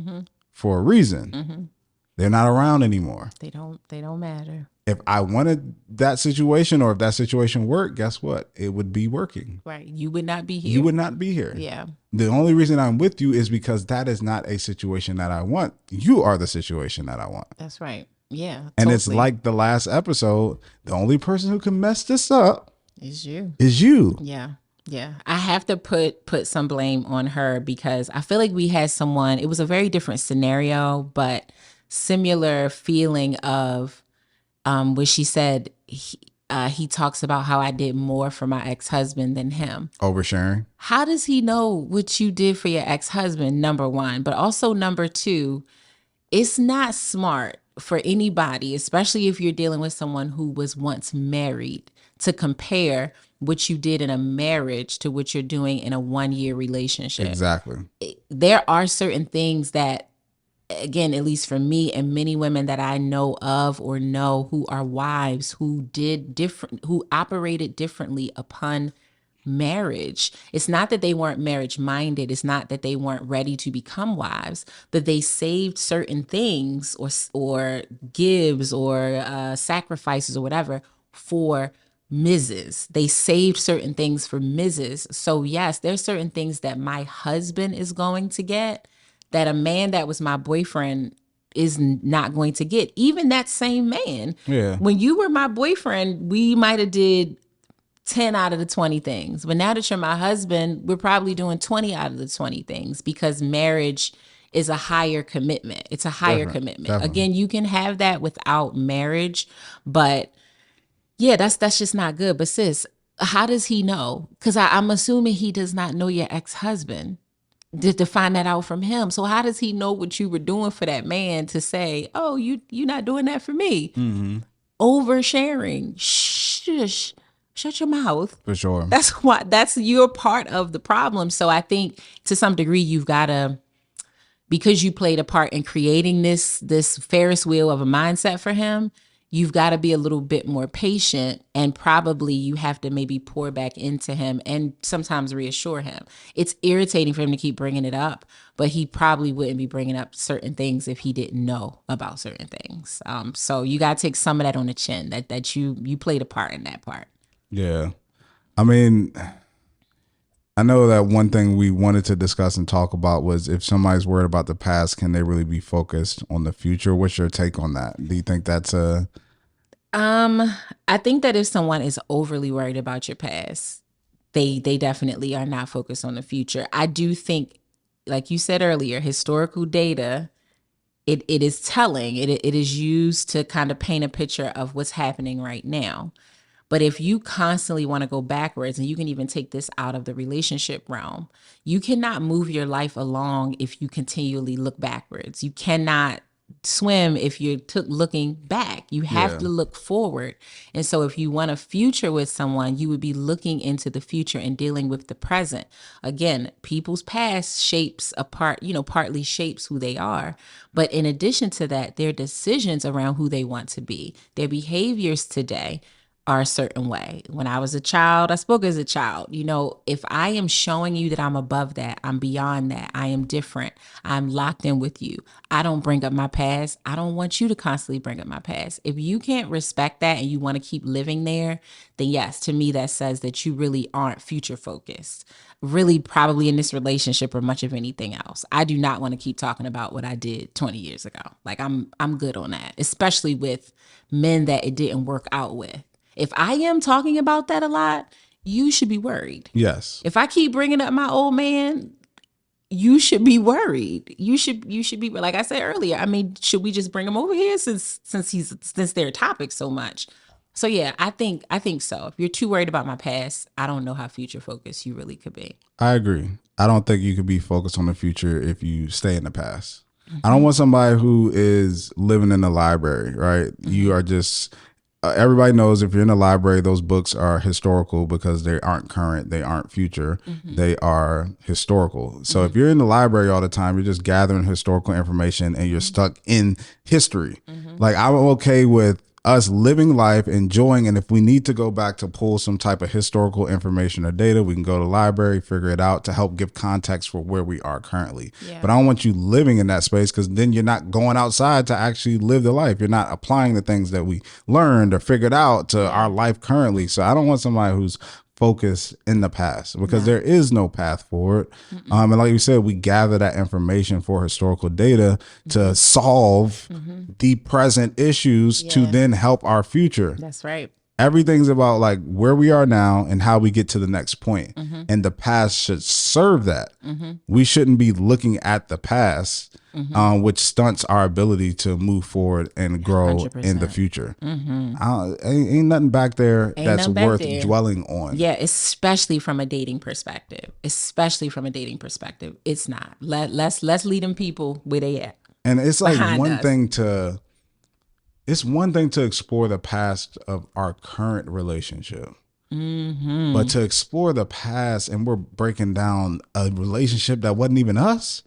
for a reason. They're not around anymore. They don't matter. If I wanted that situation or if that situation worked, guess what? It would be working. Right. You would not be here. You would not be here. Yeah. The only reason I'm with you is because that is not a situation that I want. You are the situation that I want. That's right. Yeah. And it's like the last episode, the only person who can mess this up is you. is you. Yeah. Yeah. I have to put some blame on her because I feel like we had someone, it was a very different scenario, but similar feeling of where she said he talks about how I did more for my ex-husband than him. Oversharing. How does he know what you did for your ex-husband, number one? But also number two, it's not smart for anybody, especially if you're dealing with someone who was once married, to compare what you did in a marriage to what you're doing in a 1-year relationship. Exactly. There are certain things that, again, at least for me and many women that I know of or know who are wives who operated differently upon marriage. It's not that they weren't marriage minded. It's not that they weren't ready to become wives, but they saved certain things or gives or sacrifices or whatever for Mrs. They saved certain things for Mrs. So yes, there's certain things that my husband is going to get that a man that was my boyfriend is not going to get. Even that same man. Yeah. When you were my boyfriend, we might have did 10 out of the 20 things. But now that you're my husband, we're probably doing 20 out of the 20 things because marriage is a higher commitment. It's a higher commitment. Definitely. Again, you can have that without marriage, but yeah, that's just not good. But sis, how does he know? Because I'm assuming he does not know your ex-husband. To find that out from him. So how does he know what you were doing for that man to say, oh, you're not doing that for me? Oversharing. Shush. Shut your mouth. For sure. That's your part of the problem. So I think to some degree you've got to, because you played a part in creating this Ferris wheel of a mindset for him, you've got to be a little bit more patient, and probably you have to maybe pour back into him and sometimes reassure him. It's irritating for him to keep bringing it up, but he probably wouldn't be bringing up certain things if he didn't know about certain things. So you got to take some of that on the chin, that you played a part in that part. Yeah. I mean, I know that one thing we wanted to discuss and talk about was if somebody's worried about the past, can they really be focused on the future? What's your take on that? Do you think that's I think that if someone is overly worried about your past, they definitely are not focused on the future. I do think, like you said earlier, historical data, it is telling. It is used to kind of paint a picture of what's happening right now. But if you constantly want to go backwards, and you can even take this out of the relationship realm, you cannot move your life along if you continually look backwards. You cannot swim if you're looking back. You have Yeah. to look forward. And so if you want a future with someone, you would be looking into the future and dealing with the present. Again, people's past shapes a part, partly shapes who they are. But in addition to that, their decisions around who they want to be, their behaviors today are a certain way. When I was a child, I spoke as a child. If I am showing you that I'm above that, I'm beyond that, I am different, I'm locked in with you, I don't bring up my past, I don't want you to constantly bring up my past. If you can't respect that and you want to keep living there, then yes, to me, that says that you really aren't future focused. Really, probably in this relationship or much of anything else. I do not want to keep talking about what I did 20 years ago. Like I'm good on that, especially with men that it didn't work out with. If I am talking about that a lot, you should be worried. Yes. If I keep bringing up my old man, you should be worried. You should be, like I said earlier. I mean, should we just bring him over here since they're a topic so much? So yeah, I think so. If you're too worried about my past, I don't know how future focused you really could be. I agree. I don't think you could be focused on the future if you stay in the past. I don't want somebody who is living in the library, right? You are just everybody knows if you're in the library, those books are historical because they aren't current, they aren't future, they are historical. So if you're in the library all the time, you're just gathering historical information and you're stuck in history. Like, I'm okay with us living life, enjoying, and if we need to go back to pull some type of historical information or data, we can go to the library, figure it out to help give context for where we are currently. Yeah. But I don't want you living in that space, because then you're not going outside to actually live the life. You're not applying the things that we learned or figured out to our life currently. So I don't want somebody who's focus in the past, because there is no path forward. And like you said, we gather that information for historical data to solve the present issues to then help our future. That's right. Everything's about like where we are now and how we get to the next point. And the past should serve that. We shouldn't be looking at the past, which stunts our ability to move forward and grow 100%. In the future. Ain't nothing back there that's worth dwelling on. Yeah, especially from a dating perspective. It's not. Let's lead them people where they at. And it's like one thing to explore the past of our current relationship. But to explore the past, and we're breaking down a relationship that wasn't even us.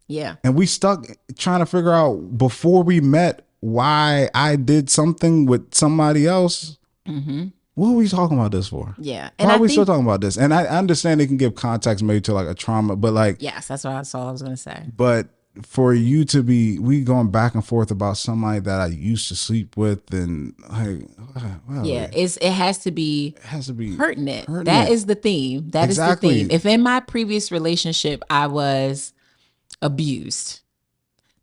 Yeah. And we stuck trying to figure out before we met why I did something with somebody else. What are we talking about this for? Yeah. And why are we still talking about this? And I understand it can give context maybe to like a trauma, but like, yes, that's all I was going to say. But for you to be, we going back and forth about somebody that I used to sleep with, and like, yeah, it has to be pertinent. That is the theme. That is the theme. If in my previous relationship I was abused,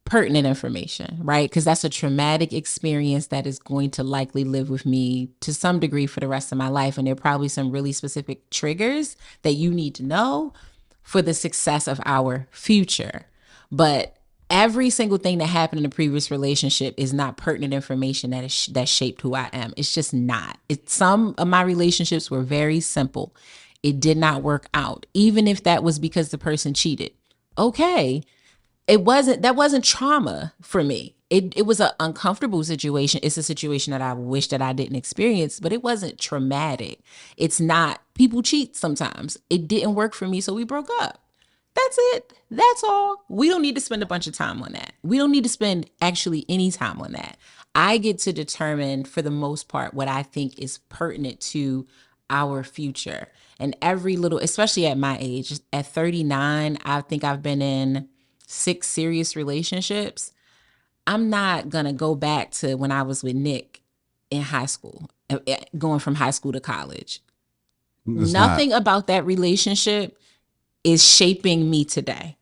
pertinent information, right? Because that's a traumatic experience that is going to likely live with me to some degree for the rest of my life. And there are probably some really specific triggers that you need to know for the success of our future. But every single thing that happened in a previous relationship is not pertinent information that shaped who I am. It's just not. Some of my relationships were very simple. It did not work out, even if that was because the person cheated. Okay. That wasn't trauma for me. It was an uncomfortable situation. It's a situation that I wish that I didn't experience, but it wasn't traumatic. It's not. People cheat sometimes. It didn't work for me, so we broke up. That's it. That's all. We don't need to spend a bunch of time on that. We don't need to spend actually any time on that. I get to determine, for the most part, what I think is pertinent to our future. And every little, especially at my age, at 39, I think I've been in 6 serious relationships. I'm not going to go back to when I was with Nick in high school, going from high school to college. Nothing about that relationship is shaping me today.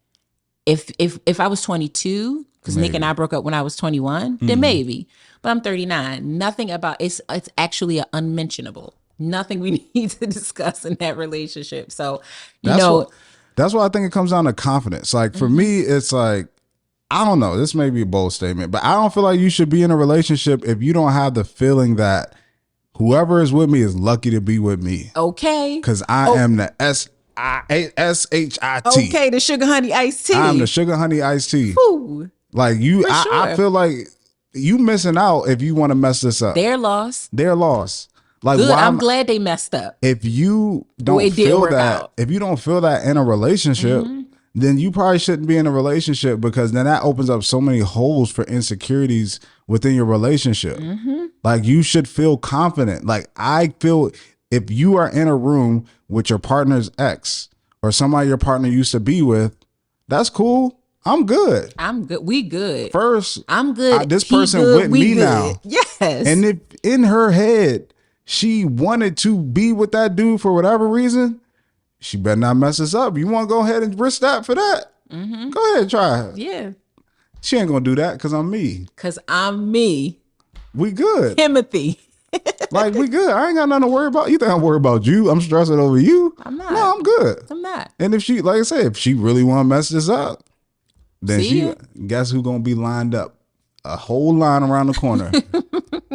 If I was 22, because Nick and I broke up when I was 21, then maybe. But I'm 39. Nothing about it's actually unmentionable. Nothing we need to discuss in that relationship. So, that's why I think it comes down to confidence. Like for me, it's like, I don't know, this may be a bold statement, but I don't feel like you should be in a relationship if you don't have the feeling that whoever is with me is lucky to be with me. Okay. Because I am the SHIT. Okay, the sugar honey iced tea. I'm the sugar honey iced tea. Ooh, like you, I feel like you missing out if you want to mess this up. They're lost. They're lost. Like, good. I'm glad they messed up. If you don't feel that, if you don't feel that in a relationship, then you probably shouldn't be in a relationship, because then that opens up so many holes for insecurities within your relationship. Like, you should feel confident. Like, I feel if you are in a room with your partner's ex or somebody your partner used to be with, that's cool. I'm good. I'm good. We good. First, I'm good. This person good, with me good. Now. Yes. And if in her head she wanted to be with that dude for whatever reason, she better not mess us up. You want to go ahead and risk that for that? Go ahead and try it. Yeah. She ain't going to do that because I'm me. Because I'm me. We good. Timothy. Like, we good. I ain't got nothing to worry about. You think I'm worried about you? I'm stressing over you? I'm not. No, I'm good. I'm not. And if she, like I said, if she really want to mess this up, then guess who going to be lined up? A whole line around the corner.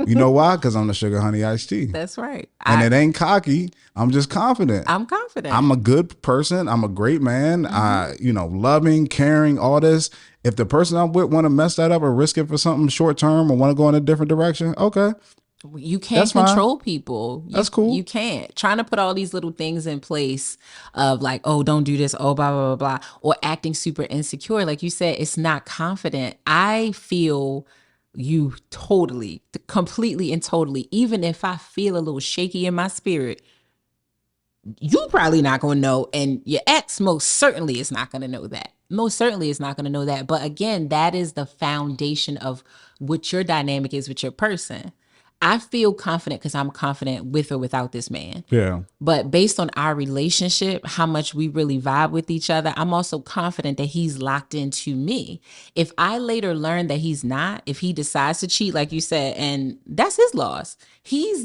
You know why? Because I'm the sugar honey iced tea. That's right. And it ain't cocky. I'm just confident. I'm confident. I'm a good person. I'm a great man. Loving, caring, all this. If the person I'm with want to mess that up or risk it for something short term or want to go in a different direction, okay. You can't control people. That's cool. You can't. Trying to put all these little things in place of like, oh, don't do this, oh, blah, blah, blah, blah, or acting super insecure. Like you said, it's not confident. I feel you totally, completely and totally. Even if I feel a little shaky in my spirit, you probably not going to know. And your ex most certainly is not going to know that. Most certainly is not going to know that. But again, that is the foundation of what your dynamic is with your person. I feel confident because I'm confident with or without this man. Yeah. But based on our relationship, how much we really vibe with each other, I'm also confident that he's locked into me. If I later learn that he's not, if he decides to cheat, like you said, and that's his loss, he's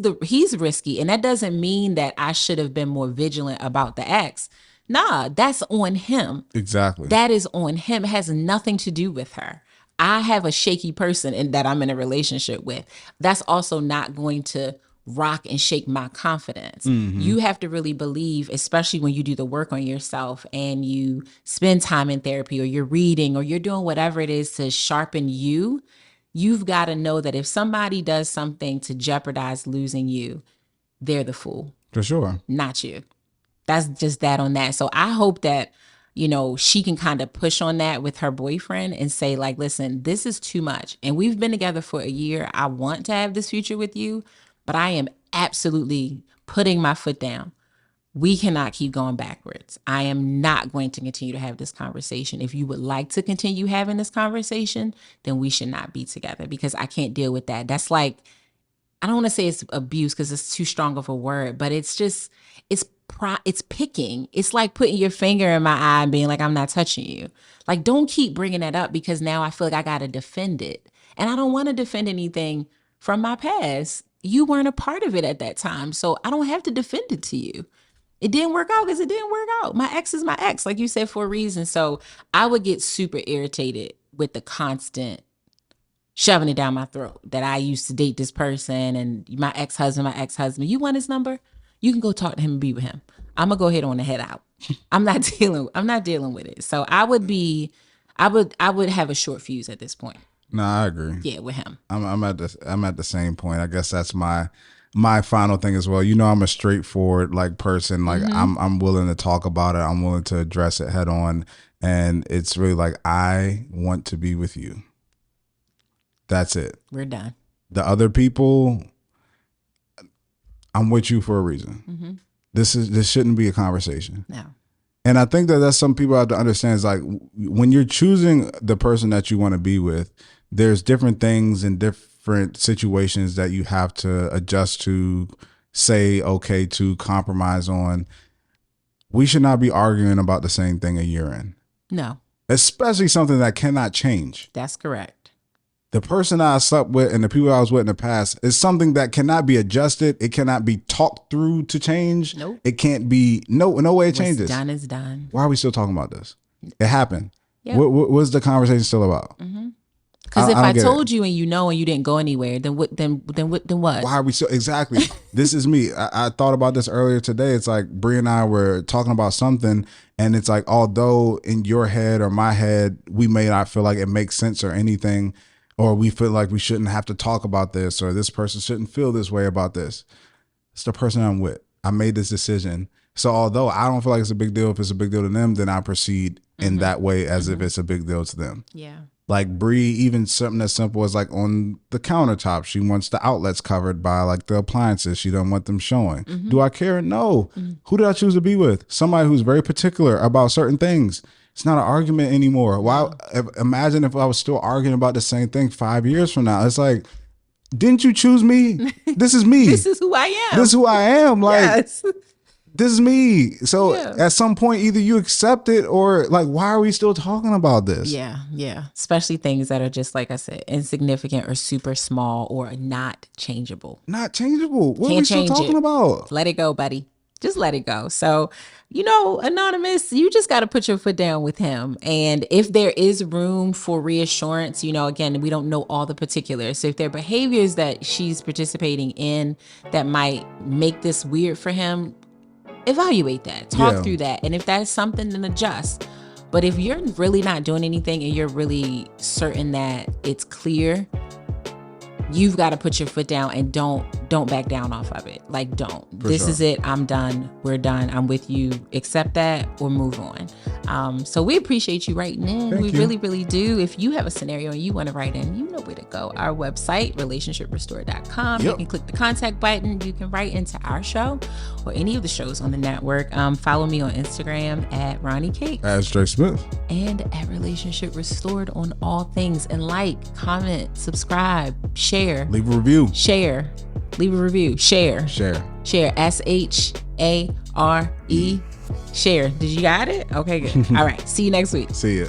risky. And that doesn't mean that I should have been more vigilant about the ex. Nah, that's on him. Exactly. That is on him. It has nothing to do with her. I have a shaky person and that I'm in a relationship with. That's also not going to rock and shake my confidence. You have to really believe, especially when you do the work on yourself and you spend time in therapy or you're reading or you're doing whatever it is to sharpen you. You've got to know that if somebody does something to jeopardize losing you, they're the fool. For sure. Not you. That's just that on that. So I hope that she can kind of push on that with her boyfriend and say, like, listen, this is too much. And we've been together for a year. I want to have this future with you, but I am absolutely putting my foot down. We cannot keep going backwards. I am not going to continue to have this conversation. If you would like to continue having this conversation, then we should not be together because I can't deal with that. That's like, I don't want to say it's abuse because it's too strong of a word, but it's just, it's picking. It's like putting your finger in my eye and being like, I'm not touching you. Like, don't keep bringing that up because now I feel like I got to defend it. And I don't want to defend anything from my past. You weren't a part of it at that time. So I don't have to defend it to you. It didn't work out because it didn't work out. My ex is my ex, like you said, for a reason. So I would get super irritated with the constant shoving it down my throat that I used to date this person and my ex-husband. You want his number? You can go talk to him and be with him. I'm gonna go ahead on and head out. I'm not dealing with it. So I would have a short fuse at this point. No, I agree. Yeah, with him. I'm at the same point. I guess that's my final thing as well. I'm a straightforward person. Like I'm willing to talk about it. I'm willing to address it head on. And it's really like, I want to be with you. That's it. We're done. The other people, I'm with you for a reason. This shouldn't be a conversation. No. And I think that's some people have to understand is like when you're choosing the person that you want to be with, there's different things and different situations that you have to adjust to, say okay to, compromise on. We should not be arguing about the same thing a year in. No. especially something that cannot change. That's correct. The person I slept with and the people I was with in the past is something that cannot be adjusted. It cannot be talked through to change. Nope. It can't be, no way it changes. What's done is done. Why are we still talking about this? It happened. Yeah. What's the conversation still about? Because if I told you and you know and you didn't go anywhere, then what? Then what? Why are we so exactly? This is me. I thought about this earlier today. It's like Bree and I were talking about something, and it's like, although in your head or my head, we may not feel like it makes sense or anything, or we feel like we shouldn't have to talk about this, or this person shouldn't feel this way about this. It's the person I'm with. I made this decision. So although I don't feel like it's a big deal, if it's a big deal to them, then I proceed in that way as if it's a big deal to them. Yeah. Like Bree, even something as simple as like on the countertop, she wants the outlets covered by like the appliances. She don't want them showing. Do I care? No. Who did I choose to be with? Somebody who's very particular about certain things. It's not an argument anymore. Why? Imagine if I was still arguing about the same thing 5 years from now. It's like, didn't you choose me? This is me. This is who I am. This is who I am. Like, yes. This is me. So at some point, either you accept it or like, why are we still talking about this? Yeah. Yeah. Especially things that are just, like I said, insignificant or super small or not changeable. Not changeable. What Can't are we still talking about? Let it go, buddy. Just let it go. So, Anonymous, you just got to put your foot down with him. And if there is room for reassurance, again, we don't know all the particulars. So if there are behaviors that she's participating in that might make this weird for him, evaluate that, talk through that. And if that's something, then adjust. But if you're really not doing anything and you're really certain that it's clear, you've got to put your foot down and don't back down off of it. Like, don't. This is it. I'm done. We're done. I'm with you. Accept that or move on. So we appreciate you writing in. We really, really do. If you have a scenario and you want to write in, you know where to go. Our website, relationshiprestore.com. You can click the contact button. You can write into our show or any of the shows on the network. Follow me on Instagram at Ronnie Cakes. As Dre Smith. And at Relationship Restored on all things. And like, comment, subscribe, share. Leave a review. Share. Leave a review. Share. Share. SHARE. Share. Did you got it? Okay, good. All right. See you next week. See ya.